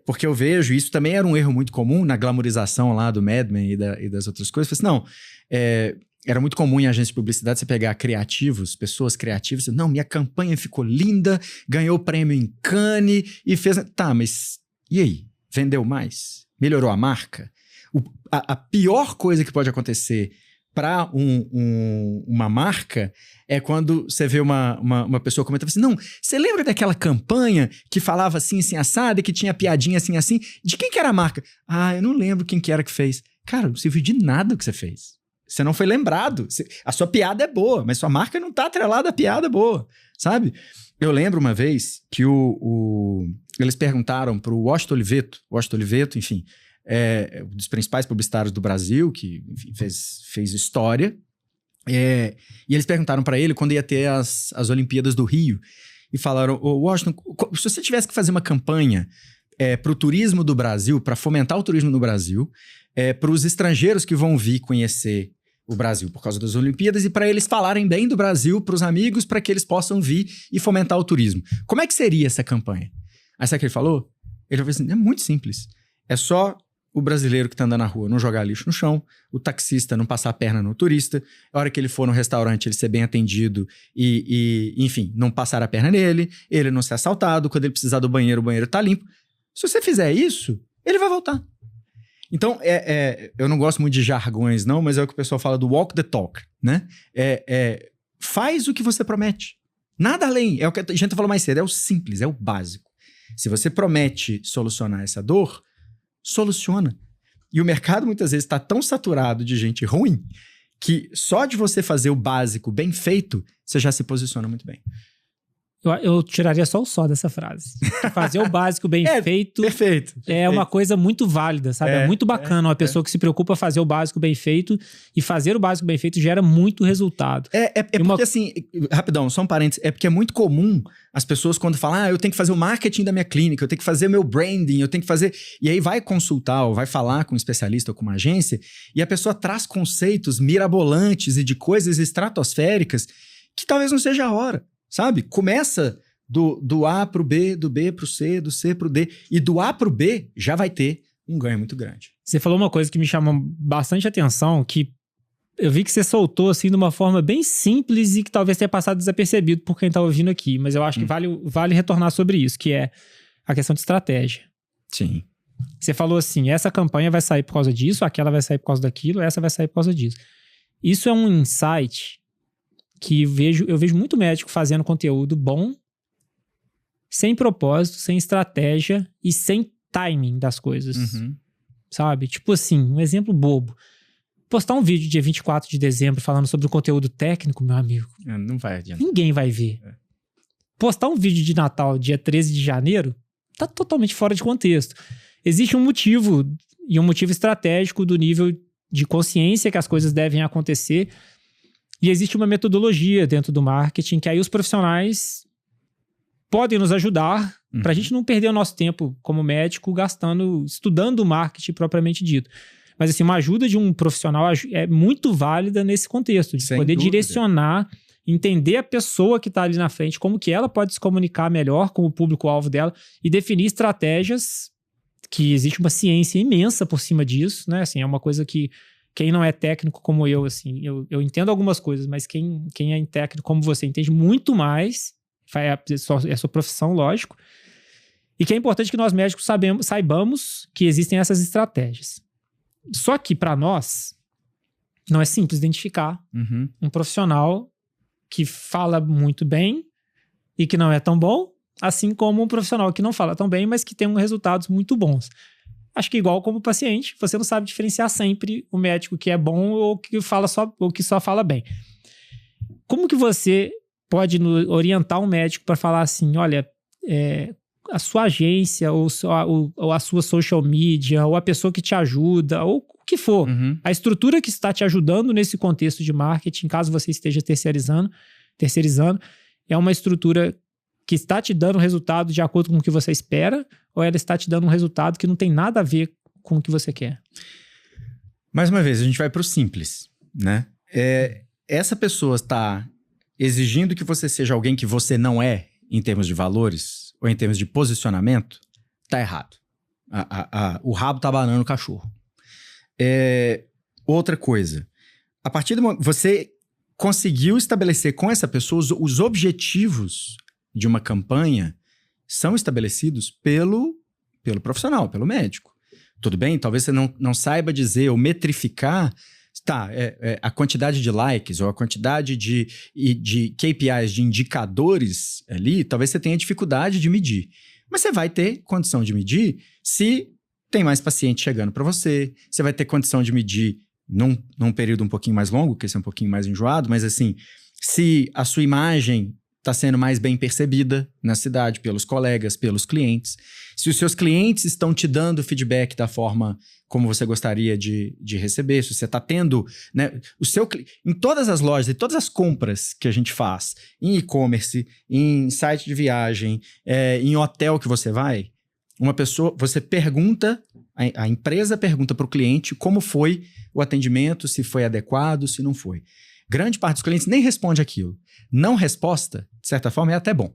Porque eu vejo, isso também era um erro muito comum na glamorização lá do Mad Men e das outras coisas. Eu falei assim, era muito comum em agência de publicidade você pegar criativos, pessoas criativas, não, minha campanha ficou linda, ganhou prêmio em Cannes e fez... Tá, mas e aí? Vendeu mais? Melhorou a marca? A pior coisa que pode acontecer para uma marca é quando você vê uma pessoa comentando assim, não, você lembra daquela campanha que falava assim, assim, assado, e que tinha piadinha assim, assim? De quem que era a marca? Ah, eu não lembro quem que era que fez. Cara, não serviu de nada o que você fez. Você não foi lembrado. A sua piada é boa, mas sua marca não tá atrelada à piada boa, sabe? Eu lembro uma vez que eles perguntaram pro Washington Oliveto, enfim, um dos principais publicitários do Brasil, que enfim, fez história, e eles perguntaram para ele quando ia ter as Olimpíadas do Rio, e falaram, Washington, se você tivesse que fazer uma campanha para o turismo do Brasil, para fomentar o turismo no Brasil, para os estrangeiros que vão vir conhecer o Brasil por causa das Olimpíadas e para eles falarem bem do Brasil para os amigos, para que eles possam vir e fomentar o turismo. Como é que seria essa campanha? Aí sabe o que ele falou? Ele falou assim, é muito simples. É só o brasileiro que tá andando na rua não jogar lixo no chão, o taxista não passar a perna no turista, a hora que ele for no restaurante ele ser bem atendido e enfim, não passar a perna nele, ele não ser assaltado, quando ele precisar do banheiro, o banheiro tá limpo. Se você fizer isso, ele vai voltar. Então, eu não gosto muito de jargões, não, mas é o que o pessoal fala do walk the talk, né? Faz o que você promete. Nada além. É o que a gente falou mais cedo, é o simples, é o básico. Se você promete solucionar essa dor, soluciona. E o mercado, muitas vezes, está tão saturado de gente ruim que só de você fazer o básico bem feito, você já se posiciona muito bem. Eu tiraria só o só dessa frase. Fazer o básico bem feito perfeito. É uma coisa muito válida, sabe? É muito bacana uma pessoa que se preocupa fazer o básico bem feito, e fazer o básico bem feito gera muito resultado. Porque assim, rapidão, só um parênteses, é porque é muito comum as pessoas quando falam, eu tenho que fazer o marketing da minha clínica, eu tenho que fazer o meu branding, eu tenho que fazer... E aí vai consultar ou vai falar com um especialista ou com uma agência, e a pessoa traz conceitos mirabolantes e de coisas estratosféricas que talvez não seja a hora. Sabe? Começa do A pro B, do B pro C, do C pro D. E do A pro B já vai ter um ganho muito grande. Você falou uma coisa que me chamou bastante atenção, que eu vi que você soltou assim de uma forma bem simples e que talvez tenha passado desapercebido por quem tá ouvindo aqui. Mas eu acho que vale retornar sobre isso, que é a questão de estratégia. Sim. Você falou assim, essa campanha vai sair por causa disso, aquela vai sair por causa daquilo, essa vai sair por causa disso. Isso é um insight que eu vejo muito médico fazendo conteúdo bom, sem propósito, sem estratégia e sem timing das coisas, sabe? Tipo assim, um exemplo bobo. Postar um vídeo dia 24 de dezembro falando sobre o conteúdo técnico, meu amigo, não vai adiantar. Ninguém vai ver. Postar um vídeo de Natal dia 13 de janeiro tá totalmente fora de contexto. Existe um motivo, e um motivo estratégico do nível de consciência que as coisas devem acontecer. E existe uma metodologia dentro do marketing que aí os profissionais podem nos ajudar para a gente não perder o nosso tempo como médico estudando o marketing propriamente dito. Mas assim, uma ajuda de um profissional é muito válida nesse contexto, de poder direcionar, entender a pessoa que está ali na frente, como que ela pode se comunicar melhor com o público-alvo dela e definir estratégias, que existe uma ciência imensa por cima disso, né? Assim, é uma coisa que quem não é técnico como eu, assim, eu entendo algumas coisas, mas quem é técnico como você entende muito mais, é a sua profissão, lógico, e que é importante que nós médicos saibamos que existem essas estratégias. Só que, para nós, não é simples identificar um profissional que fala muito bem e que não é tão bom, assim como um profissional que não fala tão bem, mas que tem resultados muito bons. Acho que igual como paciente, você não sabe diferenciar sempre o médico que é bom ou que só fala bem. Como que você pode orientar um médico para falar assim, olha, a sua agência ou a sua social media ou a pessoa que te ajuda ou o que for, a estrutura que está te ajudando nesse contexto de marketing, caso você esteja terceirizando, é uma estrutura que está te dando resultado de acordo com o que você espera, ou ela está te dando um resultado que não tem nada a ver com o que você quer? Mais uma vez, a gente vai para o simples, né? Essa pessoa está exigindo que você seja alguém que você não é em termos de valores ou em termos de posicionamento, tá errado. O rabo tá banando o cachorro. Outra coisa, a partir do momento você conseguiu estabelecer com essa pessoa os objetivos de uma campanha são estabelecidos pelo profissional, pelo médico. Tudo bem? Talvez você não saiba dizer ou metrificar a quantidade de likes ou a quantidade de KPIs, de indicadores ali, talvez você tenha dificuldade de medir. Mas você vai ter condição de medir se tem mais paciente chegando para você, você vai ter condição de medir num período um pouquinho mais longo, que esse é um pouquinho mais enjoado, mas assim, se a sua imagem está sendo mais bem percebida na cidade, pelos colegas, pelos clientes. Se os seus clientes estão te dando feedback da forma como você gostaria de receber, se você está tendo, né, em todas as lojas e todas as compras que a gente faz, em e-commerce, em site de viagem, em hotel que você vai, você pergunta, a empresa pergunta para o cliente como foi o atendimento, se foi adequado, se não foi. Grande parte dos clientes nem responde aquilo. Não resposta, de certa forma, é até bom.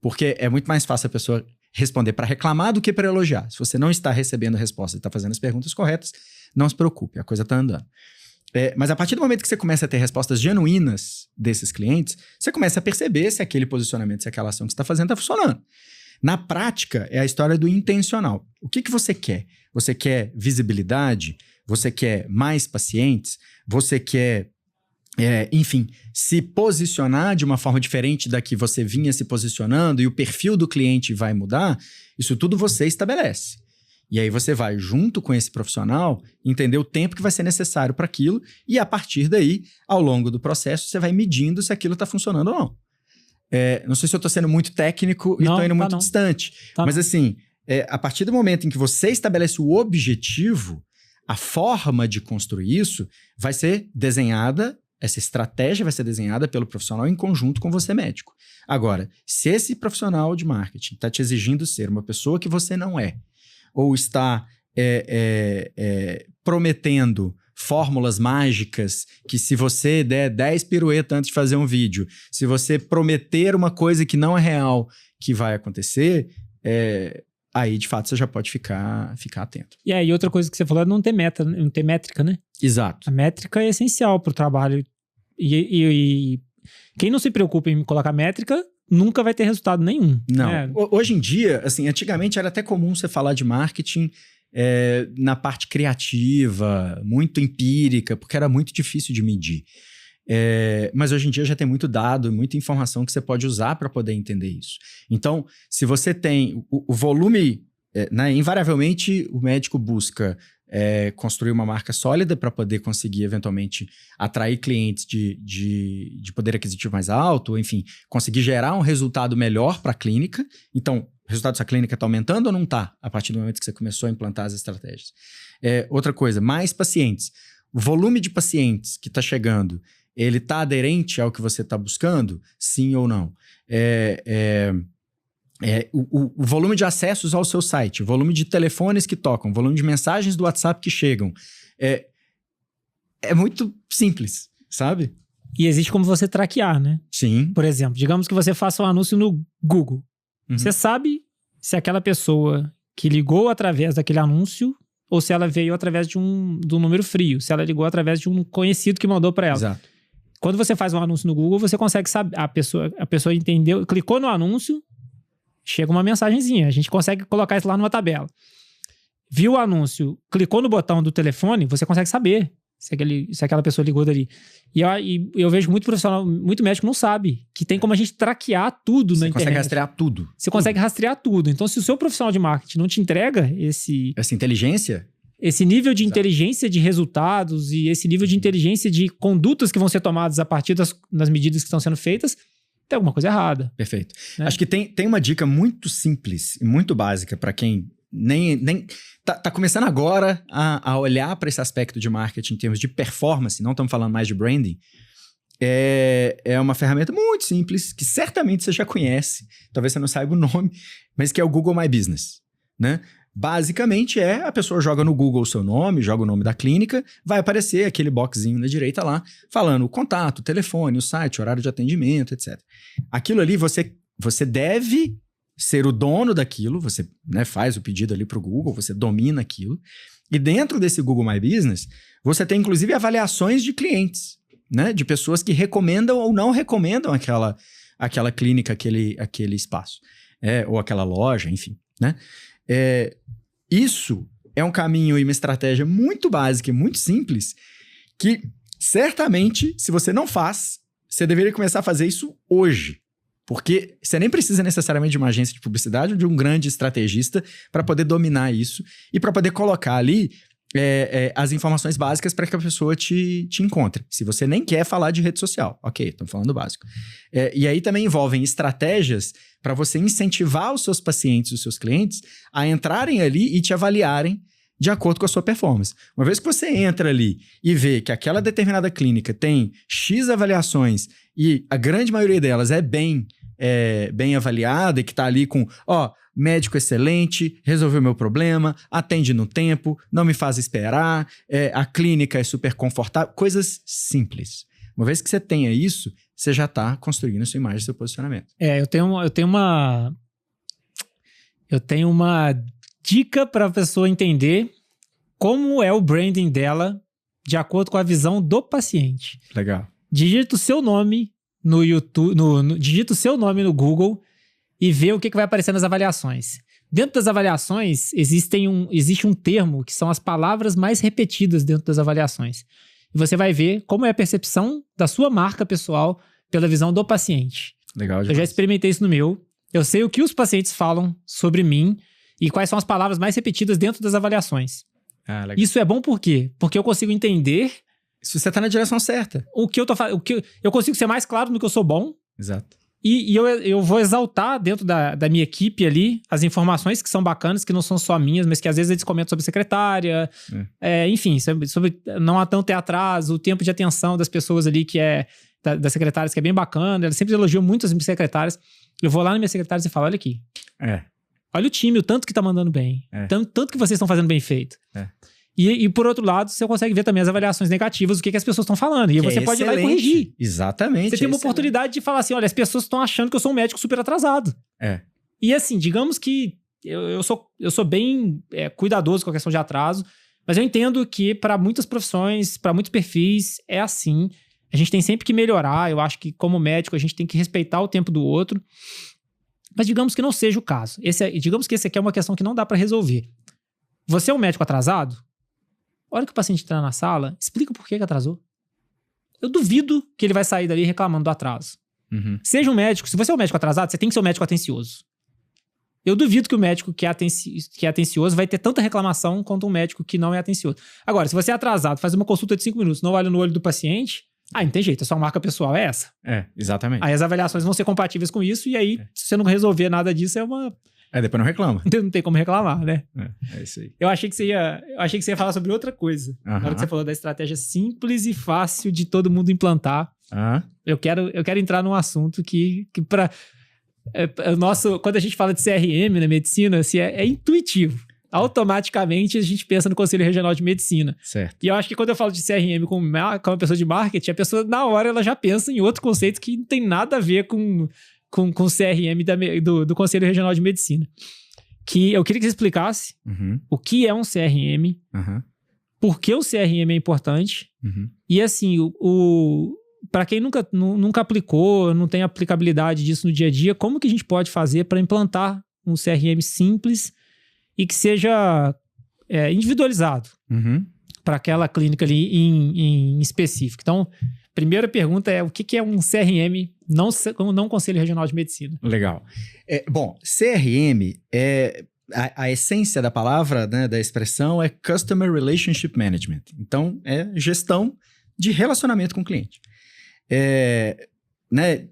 Porque é muito mais fácil a pessoa responder para reclamar do que para elogiar. Se você não está recebendo a resposta e está fazendo as perguntas corretas, não se preocupe, a coisa está andando. Mas a partir do momento que você começa a ter respostas genuínas desses clientes, você começa a perceber se aquele posicionamento, se aquela ação que você está fazendo está funcionando. Na prática, é a história do intencional. O que você quer? Você quer visibilidade? Você quer mais pacientes? Você quer... enfim, se posicionar de uma forma diferente da que você vinha se posicionando e o perfil do cliente vai mudar, isso tudo você estabelece. E aí você vai, junto com esse profissional, entender o tempo que vai ser necessário para aquilo e a partir daí, ao longo do processo, você vai medindo se aquilo está funcionando ou não. Não sei se eu estou sendo muito técnico e estou indo muito distante, mas assim, a partir do momento em que você estabelece o objetivo, a forma de construir isso vai ser desenhada. Essa estratégia vai ser desenhada pelo profissional em conjunto com você, médico. Agora, se esse profissional de marketing está te exigindo ser uma pessoa que você não é, ou está prometendo fórmulas mágicas que se você der 10 piruetas antes de fazer um vídeo, se você prometer uma coisa que não é real que vai acontecer, aí de fato você já pode ficar atento. E outra coisa que você falou é não ter métrica, né? Exato. A métrica é essencial para o trabalho. E quem não se preocupa em colocar métrica nunca vai ter resultado nenhum. Não. Né? Hoje em dia, assim, antigamente era até comum você falar de marketing na parte criativa, muito empírica, porque era muito difícil de medir. Mas hoje em dia já tem muito dado, muita informação que você pode usar para poder entender isso. Então, se você tem o volume, né, invariavelmente o médico busca construir uma marca sólida para poder conseguir eventualmente atrair clientes de poder aquisitivo mais alto, enfim, conseguir gerar um resultado melhor para a clínica. Então, o resultado dessa clínica está aumentando ou não está a partir do momento que você começou a implantar as estratégias? Outra coisa, mais pacientes. O volume de pacientes que está chegando, ele está aderente ao que você está buscando? Sim ou não? O volume de acessos ao seu site, o volume de telefones que tocam, o volume de mensagens do WhatsApp que chegam. É muito simples, sabe? E existe como você traquear, né? Sim. Por exemplo, digamos que você faça um anúncio no Google. Uhum. Você sabe se aquela pessoa que ligou através daquele anúncio ou se ela veio através de um número frio, se ela ligou através de um conhecido que mandou para ela. Exato. Quando você faz um anúncio no Google, você consegue saber, a pessoa entendeu, clicou no anúncio, chega uma mensagenzinha, a gente consegue colocar isso lá numa tabela. Viu o anúncio, clicou no botão do telefone, você consegue saber se aquela pessoa ligou dali. E eu vejo muito profissional, muito médico não sabe, que tem como a gente traquear tudo na internet. Você consegue rastrear tudo. Você consegue rastrear tudo. Então, se o seu profissional de marketing não te entrega essa inteligência, esse nível de inteligência de resultados e esse nível de inteligência de condutas que vão ser tomadas a partir das medidas que estão sendo feitas, tem alguma coisa errada. Perfeito. Né? Acho que tem uma dica muito simples e muito básica para quem nem tá começando agora a olhar para esse aspecto de marketing em termos de performance, não estamos falando mais de branding. É uma ferramenta muito simples, que certamente você já conhece, talvez você não saiba o nome, mas que é o Google My Business, né? Basicamente a pessoa joga no Google o seu nome, joga o nome da clínica, vai aparecer aquele boxzinho na direita lá, falando o contato, o telefone, o site, horário de atendimento, etc. Aquilo ali você deve ser o dono daquilo, você, né, faz o pedido ali para o Google, você domina aquilo. E dentro desse Google My Business, você tem inclusive avaliações de clientes, né, de pessoas que recomendam ou não recomendam aquela clínica, aquele espaço, ou aquela loja, enfim, né? Isso é um caminho e uma estratégia muito básica e muito simples que certamente, se você não faz, você deveria começar a fazer isso hoje. Porque você nem precisa necessariamente de uma agência de publicidade ou de um grande estrategista para poder dominar isso e para poder colocar ali as informações básicas para que a pessoa te encontre. Se você nem quer falar de rede social. Ok, estamos falando do básico. E aí também envolvem estratégias para você incentivar os seus pacientes, os seus clientes, a entrarem ali e te avaliarem de acordo com a sua performance. Uma vez que você entra ali e vê que aquela determinada clínica tem X avaliações e a grande maioria delas é bem avaliada e que está ali com, médico excelente, resolveu meu problema, atende no tempo, não me faz esperar, a clínica é super confortável, coisas simples. Uma vez que você tenha isso, você já está construindo sua imagem, seu posicionamento. Eu tenho uma dica para a pessoa entender como é o branding dela de acordo com a visão do paciente. Legal. Digita o seu nome no YouTube, digita o seu nome no Google e vê o que vai aparecer nas avaliações. Dentro das avaliações, existe um termo que são as palavras mais repetidas dentro das avaliações. E você vai ver como é a percepção da sua marca pessoal pela visão do paciente. Legal demais. Eu já experimentei isso no meu. Eu sei o que os pacientes falam sobre mim e quais são as palavras mais repetidas dentro das avaliações. Ah, legal. Isso é bom por quê? Porque eu consigo entender se você tá na direção certa. O que eu consigo ser mais claro no que eu sou bom. Exato. E eu vou exaltar dentro da minha equipe ali as informações que são bacanas, que não são só minhas, mas que às vezes eles comentam sobre secretária. Enfim, sobre não há tanto ter atraso, o tempo de atenção das pessoas ali que das secretárias, que é bem bacana. Elas sempre elogiam muito as minhas secretárias. Eu vou lá nas minhas secretárias e falo, olha aqui. Olha o time, o tanto que tá mandando bem. Tanto que vocês estão fazendo bem feito. E por outro lado, você consegue ver também as avaliações negativas, o que as pessoas estão falando. E aí você pode ir lá e corrigir. Exatamente. Você tem uma oportunidade de falar assim, olha, as pessoas estão achando que eu sou um médico super atrasado. E assim, digamos que eu sou bem cuidadoso com a questão de atraso, mas eu entendo que para muitas profissões, para muitos perfis, é assim. A gente tem sempre que melhorar. Eu acho que como médico a gente tem que respeitar o tempo do outro. Mas digamos que não seja o caso. Digamos que esse aqui é uma questão que não dá para resolver. Você é um médico atrasado? Hora que o paciente entrar na sala, explica por que atrasou. Eu duvido que ele vai sair dali reclamando do atraso. Seja um médico, se você é um médico atrasado, você tem que ser um médico atencioso. Eu duvido que o médico que é atencioso vai ter tanta reclamação quanto um médico que não é atencioso. Agora, se você é atrasado, faz uma consulta de 5 minutos, não olha no olho do paciente, não tem jeito, a sua marca pessoal é essa. Exatamente. Aí as avaliações vão ser compatíveis com isso, e aí, se você não resolver nada disso, depois não reclama. Não tem como reclamar, né? É isso aí. Eu achei que você ia falar sobre outra coisa. Na hora que você falou da estratégia simples e fácil de todo mundo implantar. Eu quero entrar num assunto que para quando a gente fala de CRM na medicina, assim, é intuitivo. Automaticamente a gente pensa no Conselho Regional de Medicina. Certo. E eu acho que quando eu falo de CRM com uma pessoa de marketing, a pessoa, na hora, ela já pensa em outro conceito que não tem nada a ver com o CRM do Conselho Regional de Medicina. Que eu queria que você explicasse o que é um CRM, por que o CRM é importante, e assim, para quem nunca aplicou, não tem aplicabilidade disso no dia a dia, como que a gente pode fazer para implantar um CRM simples e que seja individualizado para aquela clínica ali em específico. Então, primeira pergunta é o que é um CRM, não Conselho Regional de Medicina? Legal. Bom, CRM a essência da palavra, né, da expressão é Customer Relationship Management. Então, é gestão de relacionamento com o cliente. Né,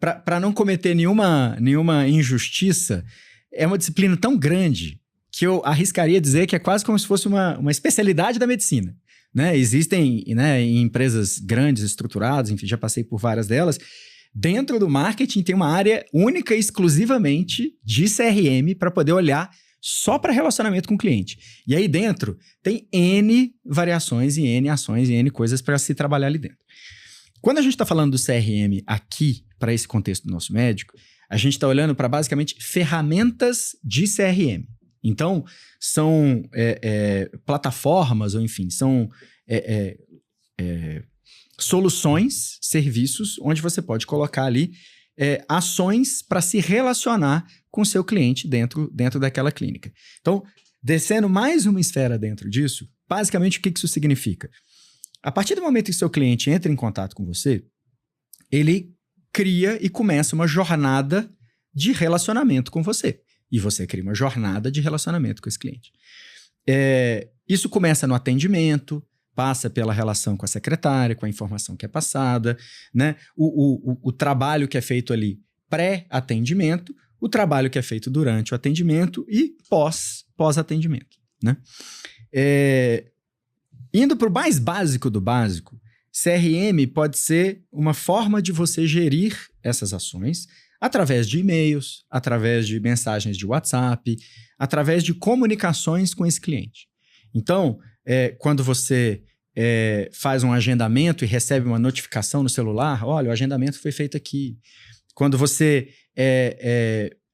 para não cometer nenhuma injustiça, é uma disciplina tão grande que eu arriscaria dizer que é quase como se fosse uma especialidade da medicina. Né? Existem, né, em empresas grandes, estruturadas, enfim, já passei por várias delas. Dentro do marketing tem uma área única e exclusivamente de CRM para poder olhar só para relacionamento com o cliente. E aí dentro tem N variações e N ações e N coisas para se trabalhar ali dentro. Quando a gente está falando do CRM aqui, para esse contexto do nosso médico, a gente está olhando para basicamente ferramentas de CRM. Então, são plataformas, ou enfim, são soluções, serviços, onde você pode colocar ali ações para se relacionar com o seu cliente dentro daquela clínica. Então, descendo mais uma esfera dentro disso, basicamente o que isso significa? A partir do momento que seu cliente entra em contato com você, ele cria e começa uma jornada de relacionamento com você. E você cria uma jornada de relacionamento com esse cliente. Isso começa no atendimento, passa pela relação com a secretária, com a informação que é passada, né? O trabalho que é feito ali pré-atendimento, o trabalho que é feito durante o atendimento e pós-atendimento, né? Indo para o mais básico do básico, CRM pode ser uma forma de você gerir essas ações através de e-mails, através de mensagens de WhatsApp, através de comunicações com esse cliente. Então, quando você faz um agendamento e recebe uma notificação no celular, olha, o agendamento foi feito aqui. Quando você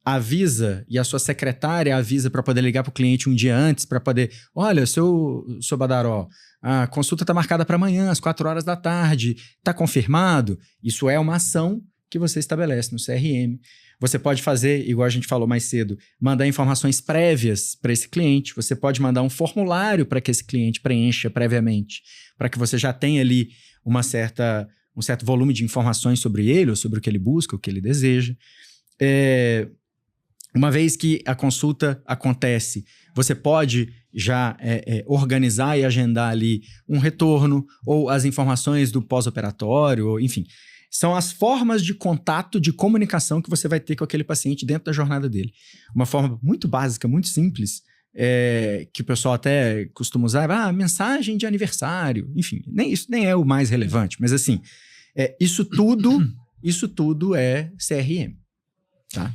avisa e a sua secretária avisa para poder ligar para o cliente um dia antes, para poder, olha, seu Badaró, a consulta está marcada para amanhã, às 4 horas da tarde, está confirmado? Isso é uma ação que você estabelece no CRM. Você pode fazer, igual a gente falou mais cedo, mandar informações prévias para esse cliente. Você pode mandar um formulário para que esse cliente preencha previamente, para que você já tenha ali um certo volume de informações sobre ele, ou sobre o que ele busca, o que ele deseja. Uma vez que a consulta acontece, você pode já organizar e agendar ali um retorno, ou as informações do pós-operatório, ou, enfim. São as formas de contato, de comunicação que você vai ter com aquele paciente dentro da jornada dele. Uma forma muito básica, muito simples, que o pessoal até costuma usar, mensagem de aniversário, enfim, isso nem é o mais relevante, mas assim, isso tudo é CRM, tá?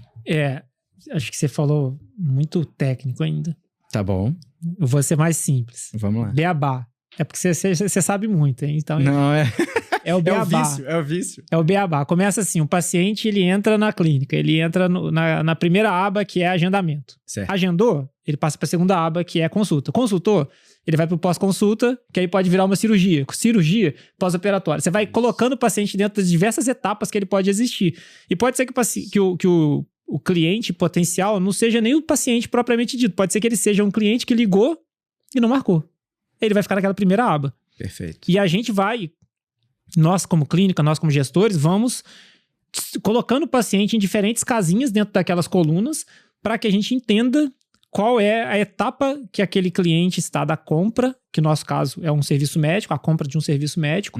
Acho que você falou muito técnico ainda. Tá bom. Eu vou ser mais simples. Vamos lá. Beabá. É porque você sabe muito, hein? Então, não, é o beabá. É o vício. É o beabá. Começa assim, o paciente ele entra na clínica, ele entra na primeira aba, que é agendamento. Certo. Agendou, ele passa para a segunda aba, que é consulta. Consultou, ele vai para o pós-consulta, que aí pode virar uma cirurgia. Cirurgia, pós-operatória. Você vai colocando o paciente dentro das diversas etapas que ele pode existir. E pode ser que o cliente potencial não seja nem o paciente propriamente dito. Pode ser que ele seja um cliente que ligou e não marcou. Ele vai ficar naquela primeira aba. Perfeito. E a gente vai, nós como clínica, nós como gestores, vamos colocando o paciente em diferentes casinhas dentro daquelas colunas para que a gente entenda qual é a etapa que aquele cliente está da compra, que no nosso caso é um serviço médico, a compra de um serviço médico,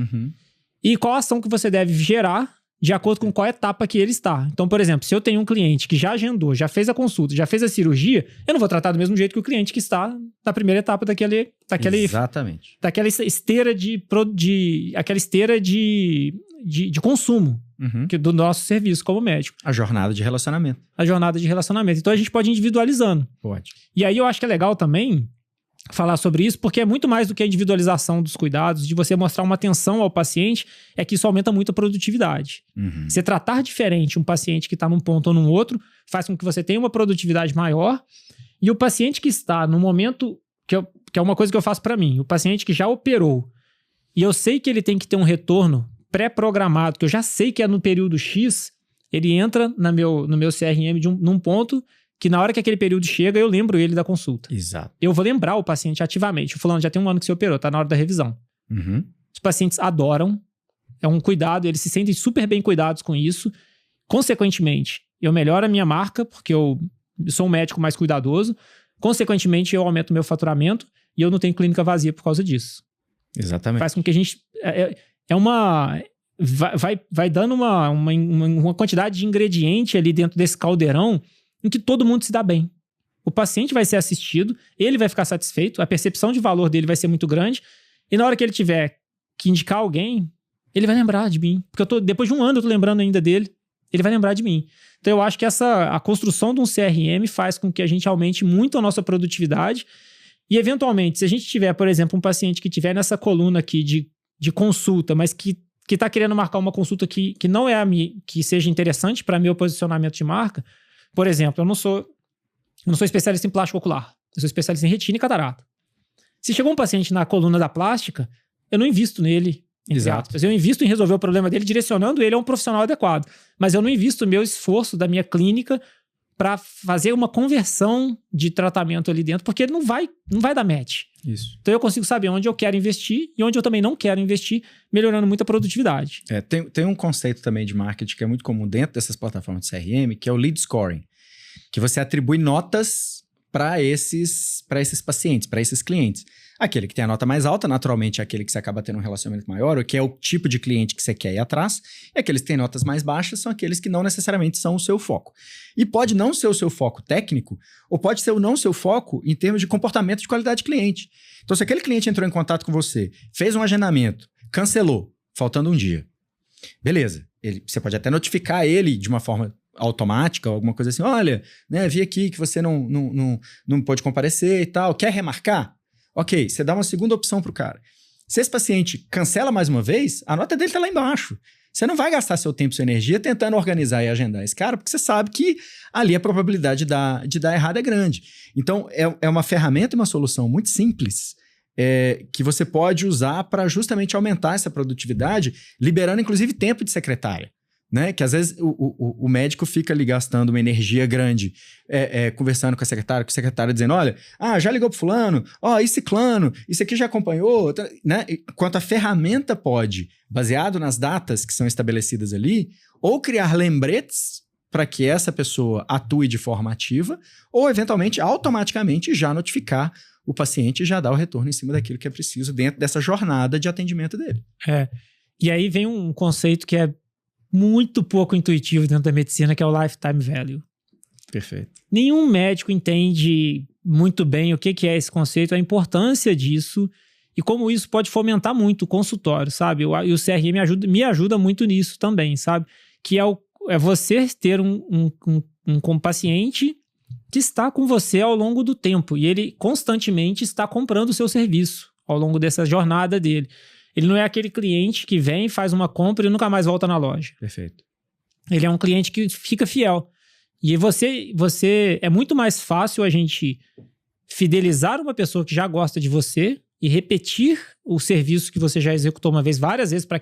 e qual ação que você deve gerar de acordo com qual etapa que ele está. Então, por exemplo, se eu tenho um cliente que já agendou, já fez a consulta, já fez a cirurgia, eu não vou tratar do mesmo jeito que o cliente que está na primeira etapa Exatamente. daquela esteira de consumo do nosso serviço como médico. A jornada de relacionamento. Então, a gente pode ir individualizando. Pode. E aí, eu acho que é legal também falar sobre isso, porque é muito mais do que a individualização dos cuidados, de você mostrar uma atenção ao paciente, é que isso aumenta muito a produtividade. Você tratar diferente um paciente que está num ponto ou num outro, faz com que você tenha uma produtividade maior, e o paciente que está no momento, que é uma coisa que eu faço para mim, o paciente que já operou, e eu sei que ele tem que ter um retorno pré-programado, que eu já sei que é no período X, ele entra no meu CRM num ponto que na hora que aquele período chega, eu lembro ele da consulta. Exato. Eu vou lembrar o paciente ativamente. O fulano já tem 1 ano que você operou, tá na hora da revisão. Os pacientes adoram, é um cuidado, eles se sentem super bem cuidados com isso. Consequentemente, eu melhoro a minha marca, porque eu sou um médico mais cuidadoso. Consequentemente, eu aumento o meu faturamento e eu não tenho clínica vazia por causa disso. Exatamente. Faz com que a gente... Vai dando uma quantidade de ingrediente ali dentro desse caldeirão em que todo mundo se dá bem. O paciente vai ser assistido, ele vai ficar satisfeito, a percepção de valor dele vai ser muito grande, e na hora que ele tiver que indicar alguém, ele vai lembrar de mim. Porque depois de 1 ano eu tô lembrando ainda dele, ele vai lembrar de mim. Então eu acho que a construção de um CRM faz com que a gente aumente muito a nossa produtividade, e eventualmente, se a gente tiver, por exemplo, um paciente que tiver nessa coluna aqui de consulta, mas que está querendo marcar uma consulta que não é que seja interessante para meu posicionamento de marca. Por exemplo, eu não sou especialista em plástico ocular. Eu sou especialista em retina e catarata. Se chegou um paciente na coluna da plástica, eu não invisto nele. Exato. Eu invisto em resolver o problema dele, direcionando ele a um profissional adequado. Mas eu não invisto o meu esforço da minha clínica para fazer uma conversão de tratamento ali dentro, porque ele não vai dar match. Isso. Então eu consigo saber onde eu quero investir e onde eu também não quero investir, melhorando muito a produtividade. Tem um conceito também de marketing que é muito comum dentro dessas plataformas de CRM, que é o lead scoring, que você atribui notas para esses pacientes, para esses clientes. Aquele que tem a nota mais alta, naturalmente, é aquele que você acaba tendo um relacionamento maior, ou que é o tipo de cliente que você quer ir atrás, e aqueles que têm notas mais baixas são aqueles que não necessariamente são o seu foco. E pode não ser o seu foco técnico, ou pode ser não o seu foco em termos de comportamento de qualidade de cliente. Então, se aquele cliente entrou em contato com você, fez um agendamento, cancelou, faltando um dia, beleza, você pode até notificar ele de uma forma automática, ou alguma coisa assim, olha, né, vi aqui que você não pôde comparecer e tal, quer remarcar? Ok, você dá uma segunda opção pro cara. Se esse paciente cancela mais uma vez, a nota dele tá lá embaixo. Você não vai gastar seu tempo e sua energia tentando organizar e agendar esse cara, porque você sabe que ali a probabilidade de dar errado é grande. Então, é uma ferramenta e uma solução muito simples que você pode usar para justamente aumentar essa produtividade, liberando inclusive tempo de secretária. Né? Que às vezes o médico fica ali gastando uma energia grande conversando com a secretária dizendo, olha, já ligou pro fulano, e ciclano, isso aqui já acompanhou, né? Enquanto a ferramenta pode, baseado nas datas que são estabelecidas ali, ou criar lembretes para que essa pessoa atue de forma ativa, ou eventualmente, automaticamente, já notificar o paciente e já dar o retorno em cima daquilo que é preciso dentro dessa jornada de atendimento dele. E aí vem um conceito que é muito pouco intuitivo dentro da medicina, que é o lifetime value. Perfeito. Nenhum médico entende muito bem o que é esse conceito, a importância disso e como isso pode fomentar muito o consultório, sabe? E o CRM me ajuda muito nisso também, sabe? Que é você ter um paciente que está com você ao longo do tempo e ele constantemente está comprando o seu serviço ao longo dessa jornada dele. Ele não é aquele cliente que vem, faz uma compra e nunca mais volta na loja. Perfeito. Ele é um cliente que fica fiel. E você é muito mais fácil a gente fidelizar uma pessoa que já gosta de você e repetir o serviço que você já executou uma vez, várias vezes para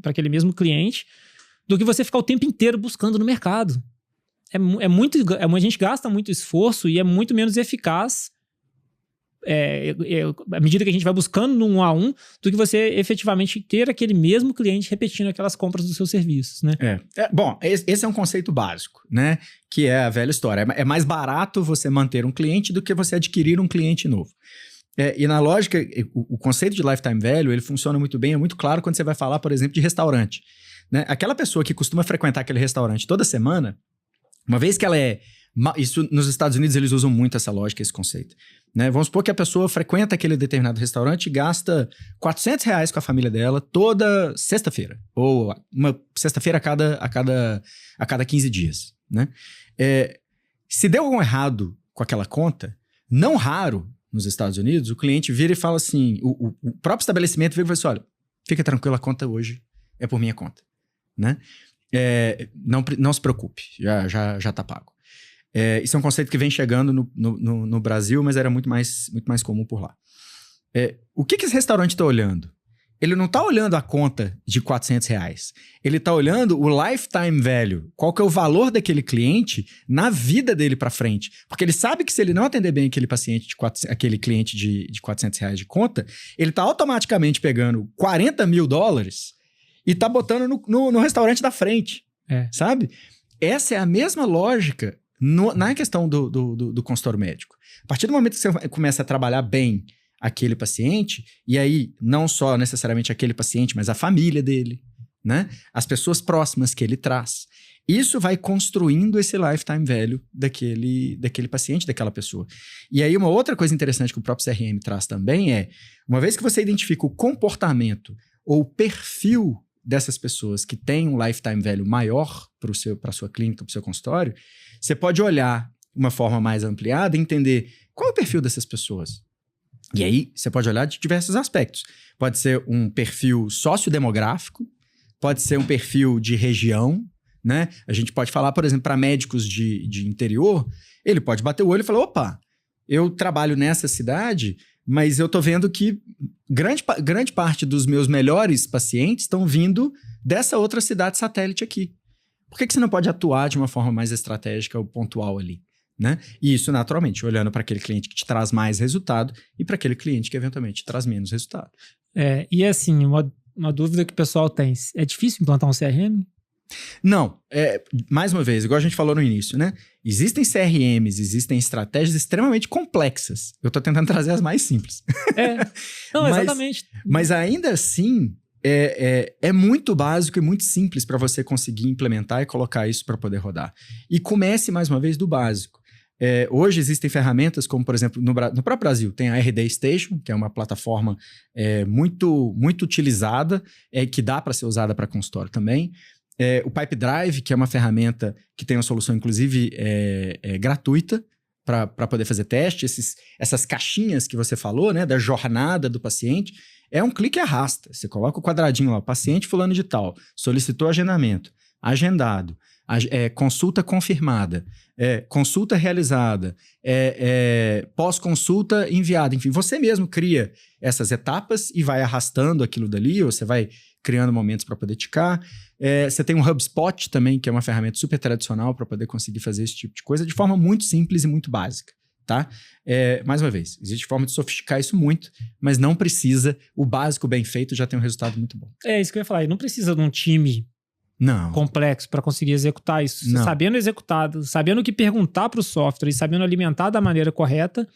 aquele mesmo cliente, do que você ficar o tempo inteiro buscando no mercado. A gente gasta muito esforço e é muito menos eficaz à medida que a gente vai buscando no 1 a 1 do que você efetivamente ter aquele mesmo cliente repetindo aquelas compras dos seus serviços, né? Bom, esse é um conceito básico, né? Que é a velha história. É mais barato você manter um cliente do que você adquirir um cliente novo. E na lógica, o conceito de lifetime value, ele funciona muito bem, é muito claro quando você vai falar, por exemplo, de restaurante. Né? Aquela pessoa que costuma frequentar aquele restaurante toda semana, uma vez que ela isso nos Estados Unidos eles usam muito essa lógica, esse conceito. Né? Vamos supor que a pessoa frequenta aquele determinado restaurante e gasta R$400 com a família dela toda sexta-feira. Ou uma sexta-feira a cada 15 dias. Né? Se deu algum errado com aquela conta, não raro nos Estados Unidos, o cliente vira e fala assim, o próprio estabelecimento vira e fala assim, olha, fica tranquilo, a conta hoje é por minha conta. Né? Não se preocupe, já tá pago. Isso é um conceito que vem chegando no Brasil, mas era muito mais comum por lá. O que esse restaurante está olhando? Ele não está olhando a conta de R$400. Ele está olhando o lifetime value. Qual que é o valor daquele cliente na vida dele para frente. Porque ele sabe que se ele não atender bem aquele paciente, aquele cliente de R$400 de conta, ele está automaticamente pegando $40 mil e está botando no restaurante da frente. Sabe? Essa é a mesma lógica na questão do consultório médico. A partir do momento que você começa a trabalhar bem aquele paciente, e aí não só necessariamente aquele paciente, mas a família dele, né? As pessoas próximas que ele traz, isso vai construindo esse lifetime value daquele paciente, daquela pessoa. E aí uma outra coisa interessante que o próprio CRM traz também uma vez que você identifica o comportamento ou o perfil dessas pessoas que têm um lifetime value maior para a sua clínica, para o seu consultório, você pode olhar de uma forma mais ampliada e entender qual é o perfil dessas pessoas. E aí, você pode olhar de diversos aspectos. Pode ser um perfil sociodemográfico, pode ser um perfil de região, né? A gente pode falar, por exemplo, para médicos de interior, ele pode bater o olho e falar, opa, eu trabalho nessa cidade, mas eu tô vendo que grande parte dos meus melhores pacientes estão vindo dessa outra cidade satélite aqui. Por que você não pode atuar de uma forma mais estratégica ou pontual ali? Né? E isso, naturalmente, olhando para aquele cliente que te traz mais resultado e para aquele cliente que, eventualmente, te traz menos resultado. E assim, uma dúvida que o pessoal tem. É difícil implantar um CRM? Não. Mais uma vez, igual a gente falou no início, né? Existem CRMs, existem estratégias extremamente complexas. Eu estou tentando trazer as mais simples. Não, exatamente. Mas ainda assim, é muito básico e muito simples para você conseguir implementar e colocar isso para poder rodar. E comece, mais uma vez, do básico. Hoje existem ferramentas como, por exemplo, no próprio Brasil, tem a RD Station, que é uma plataforma muito, muito utilizada, que dá para ser usada para consultório também. O Pipedrive, que é uma ferramenta que tem uma solução, inclusive, gratuita para poder fazer teste. Essas caixinhas que você falou, né, da jornada do paciente, é um clique e arrasta. Você coloca o quadradinho lá, paciente fulano de tal, solicitou agendamento, agendado, consulta confirmada, consulta realizada, pós-consulta enviada. Enfim, você mesmo cria essas etapas e vai arrastando aquilo dali, ou você vai criando momentos para poder ticar. Você tem um HubSpot também, que é uma ferramenta super tradicional para poder conseguir fazer esse tipo de coisa de forma muito simples e muito básica. Tá? Mais uma vez, existe forma de sofisticar isso muito, mas não precisa. O básico bem feito já tem um resultado muito bom. Isso que eu ia falar. Não precisa de um time complexo para conseguir executar isso. Sabendo executar, sabendo o que perguntar para o software e sabendo alimentar da maneira correta,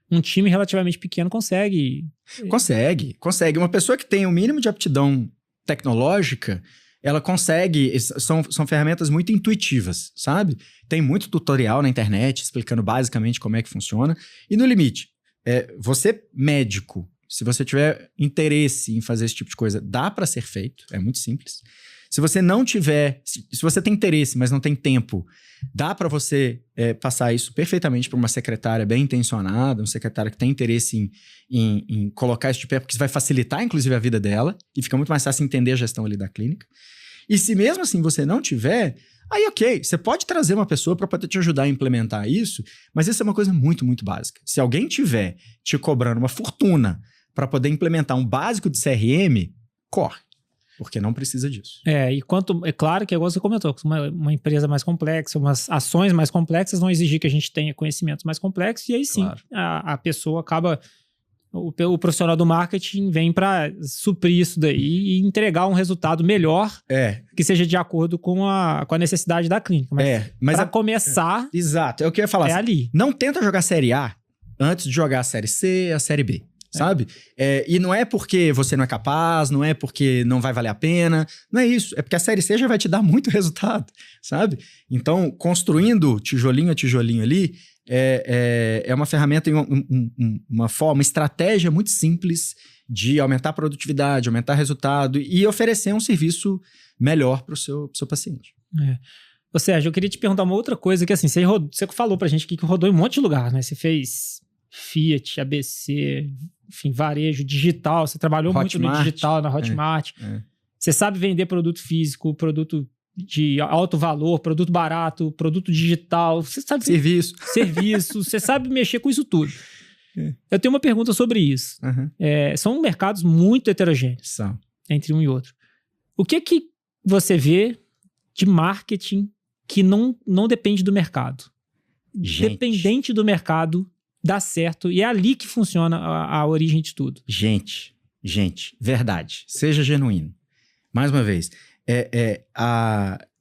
um time relativamente pequeno consegue. Consegue. Uma pessoa que tem o mínimo de aptidão tecnológica, ela consegue. São ferramentas muito intuitivas, sabe? Tem muito tutorial na internet explicando basicamente como é que funciona. E no limite, você médico, se você tiver interesse em fazer esse tipo de coisa, dá para ser feito. É muito simples. Se você não tiver, se você tem interesse, mas não tem tempo, dá para você passar isso perfeitamente para uma secretária bem intencionada, uma secretária que tem interesse em colocar esse tipo de porque isso vai facilitar, inclusive, a vida dela, e fica muito mais fácil entender a gestão ali da clínica. E se mesmo assim você não tiver, aí ok, você pode trazer uma pessoa para poder te ajudar a implementar isso, mas isso é uma coisa muito, muito básica. Se alguém tiver te cobrando uma fortuna para poder implementar um básico de CRM, corre. Porque não precisa disso. É claro que, igual você comentou, uma empresa mais complexa, umas ações mais complexas vão exigir que a gente tenha conhecimentos mais complexos, e aí sim, claro, a pessoa acaba, o profissional do marketing vem para suprir isso daí e entregar um resultado melhor que seja de acordo com a necessidade da clínica. Mas para começar... Exato, é o que eu ia falar. Ali. Não tenta jogar a Série A antes de jogar a Série C, a Série B. Sabe? E não é porque você não é capaz, não é porque não vai valer a pena, não é isso. É porque a Série C já vai te dar muito resultado, sabe? Então, construindo tijolinho a tijolinho ali, é uma ferramenta, uma estratégia muito simples de aumentar a produtividade, aumentar resultado e oferecer um serviço melhor para o seu paciente. Ô Sérgio, eu queria te perguntar uma outra coisa, que assim, você falou pra gente aqui que rodou em um monte de lugar, né? Você fez Fiat, ABC... enfim, varejo, digital, você trabalhou muito no digital, na Hotmart. Você sabe vender produto físico, produto de alto valor, produto barato, produto digital, você sabe... Serviço, você sabe mexer com isso tudo. Eu tenho uma pergunta sobre isso. São mercados muito heterogêneos. Entre um e outro. O que você vê de marketing que não depende do mercado? Dependente do mercado, dá certo, e é ali que funciona a origem de tudo. Gente, verdade, seja genuíno. Mais uma vez,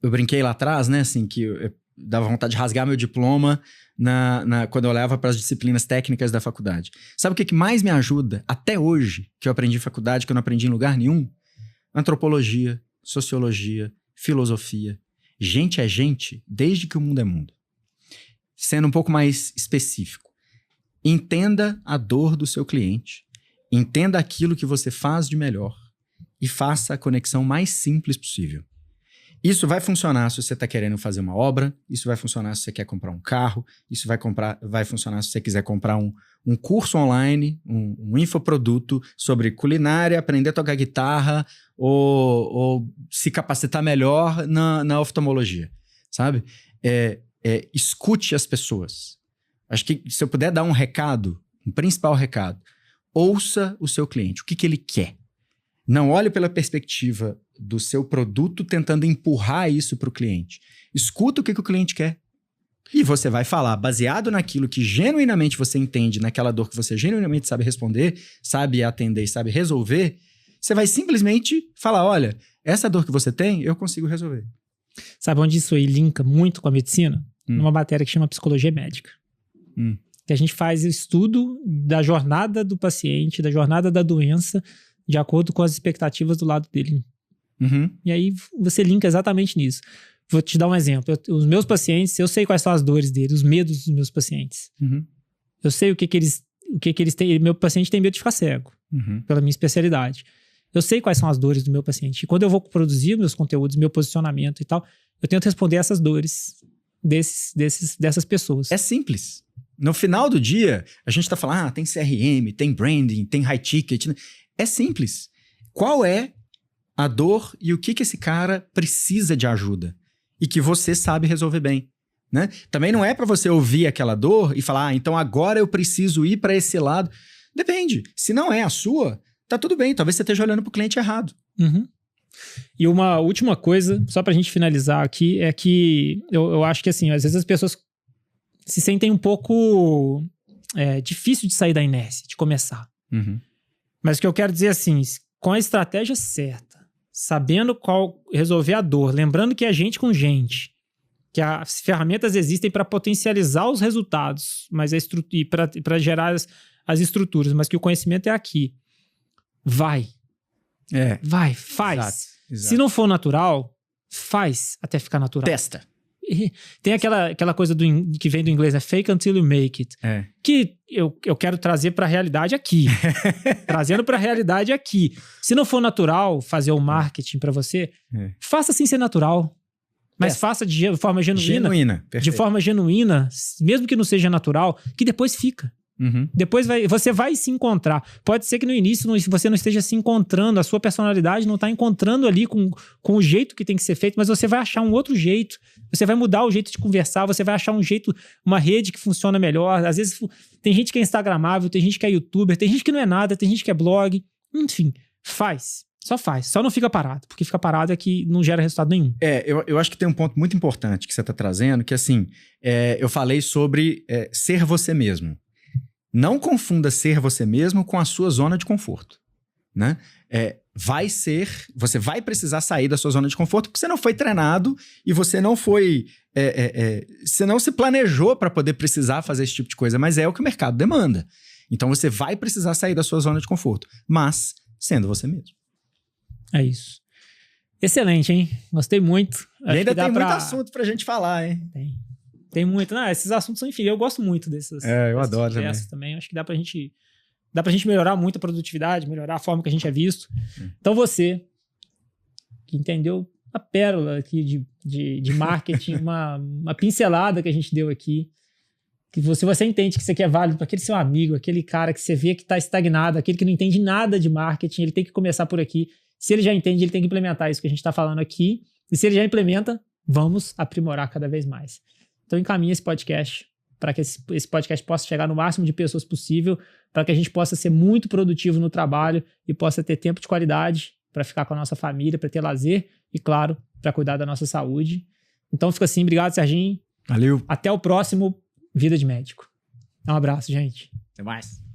eu brinquei lá atrás, né, assim, que eu dava vontade de rasgar meu diploma quando eu olhava para as disciplinas técnicas da faculdade. Sabe o que mais me ajuda até hoje, que eu aprendi em faculdade, que eu não aprendi em lugar nenhum? Antropologia, sociologia, filosofia. Gente é gente desde que o mundo é mundo. Sendo um pouco mais específico. Entenda a dor do seu cliente, entenda aquilo que você faz de melhor e faça a conexão mais simples possível. Isso vai funcionar se você está querendo fazer uma obra, isso vai funcionar se você quer comprar um carro, isso vai funcionar se você quiser comprar um curso online, um infoproduto sobre culinária, aprender a tocar guitarra ou se capacitar melhor na oftalmologia, sabe? Escute as pessoas. Acho que se eu puder dar um recado, um principal recado, ouça o seu cliente, o que ele quer. Não olhe pela perspectiva do seu produto tentando empurrar isso para o cliente. Escuta o que o cliente quer. E você vai falar baseado naquilo que genuinamente você entende, naquela dor que você genuinamente sabe responder, sabe atender e sabe resolver. Você vai simplesmente falar, olha, essa dor que você tem, eu consigo resolver. Sabe onde isso aí linka muito com a medicina? Numa matéria que chama Psicologia Médica. Que a gente faz estudo da jornada do paciente, da jornada da doença, de acordo com as expectativas do lado dele. E aí você linka exatamente nisso. Vou te dar um exemplo. Os meus pacientes, eu sei quais são as dores deles, os medos dos meus pacientes. Eu sei o que eles têm. Meu paciente tem medo de ficar cego, pela minha especialidade. Eu sei quais são as dores do meu paciente. E quando eu vou produzir meus conteúdos, meu posicionamento e tal, eu tento responder essas dores dessas pessoas. É simples. No final do dia, a gente tá falando, tem CRM, tem branding, tem high ticket. É simples. Qual é a dor e o que esse cara precisa de ajuda? E que você sabe resolver bem, né? Também não é para você ouvir aquela dor e falar, então agora eu preciso ir para esse lado. Depende. Se não é a sua, tá tudo bem. Talvez você esteja olhando pro cliente errado. E uma última coisa, só pra gente finalizar aqui, é que eu acho que assim, às vezes as pessoas se sentem um pouco difícil de sair da inércia, de começar. Mas o que eu quero dizer assim, com a estratégia certa, sabendo qual resolver a dor, lembrando que é gente com gente, que as ferramentas existem para potencializar os resultados, mas para gerar as estruturas, mas que o conhecimento é aqui. Vai, faz. Exato. Se não for natural, faz até ficar natural. Testa. Tem aquela coisa que vem do inglês, fake until you make it. Que eu quero trazer para a realidade aqui. Trazendo para a realidade aqui. Se não for natural fazer o marketing para você, faça sem ser natural. Mas faça de forma genuína. De forma genuína, mesmo que não seja natural, que depois fica. Depois você vai se encontrar. Pode ser que no início você não esteja se encontrando, a sua personalidade não está encontrando ali com o jeito que tem que ser feito, mas você vai achar um outro jeito. Você vai mudar o jeito de conversar, você vai achar um jeito, uma rede que funciona melhor. Às vezes tem gente que é instagramável, tem gente que é youtuber, tem gente que não é nada, tem gente que é blog. Enfim, faz. Só faz. Só não fica parado. Porque fica parado é que não gera resultado nenhum. Eu acho que tem um ponto muito importante que você está trazendo, que assim, eu falei sobre ser você mesmo. Não confunda ser você mesmo com a sua zona de conforto, né? Você vai precisar sair da sua zona de conforto porque você não foi treinado e você não foi... você não se planejou para poder precisar fazer esse tipo de coisa, mas é o que o mercado demanda. Então você vai precisar sair da sua zona de conforto, mas sendo você mesmo. É isso. Excelente, hein? Gostei muito. E ainda tem muito assunto pra gente falar, hein? Tem muito. Não, esses assuntos são infinitos. Eu gosto muito desses. Eu adoro também. Acho que dá pra gente melhorar muito a produtividade, melhorar a forma que a gente é visto. Então você que entendeu a pérola aqui de marketing, uma pincelada que a gente deu aqui, que você entende que isso aqui é válido para aquele seu amigo, aquele cara que você vê que está estagnado, aquele que não entende nada de marketing, ele tem que começar por aqui. Se ele já entende, ele tem que implementar isso que a gente está falando aqui. E se ele já implementa, vamos aprimorar cada vez mais. Então encaminha esse podcast para que esse podcast possa chegar no máximo de pessoas possível, para que a gente possa ser muito produtivo no trabalho e possa ter tempo de qualidade para ficar com a nossa família, para ter lazer e, claro, para cuidar da nossa saúde. Então fica assim. Obrigado, Serginho. Valeu. Até o próximo Vida de Médico. Um abraço, gente. Até mais.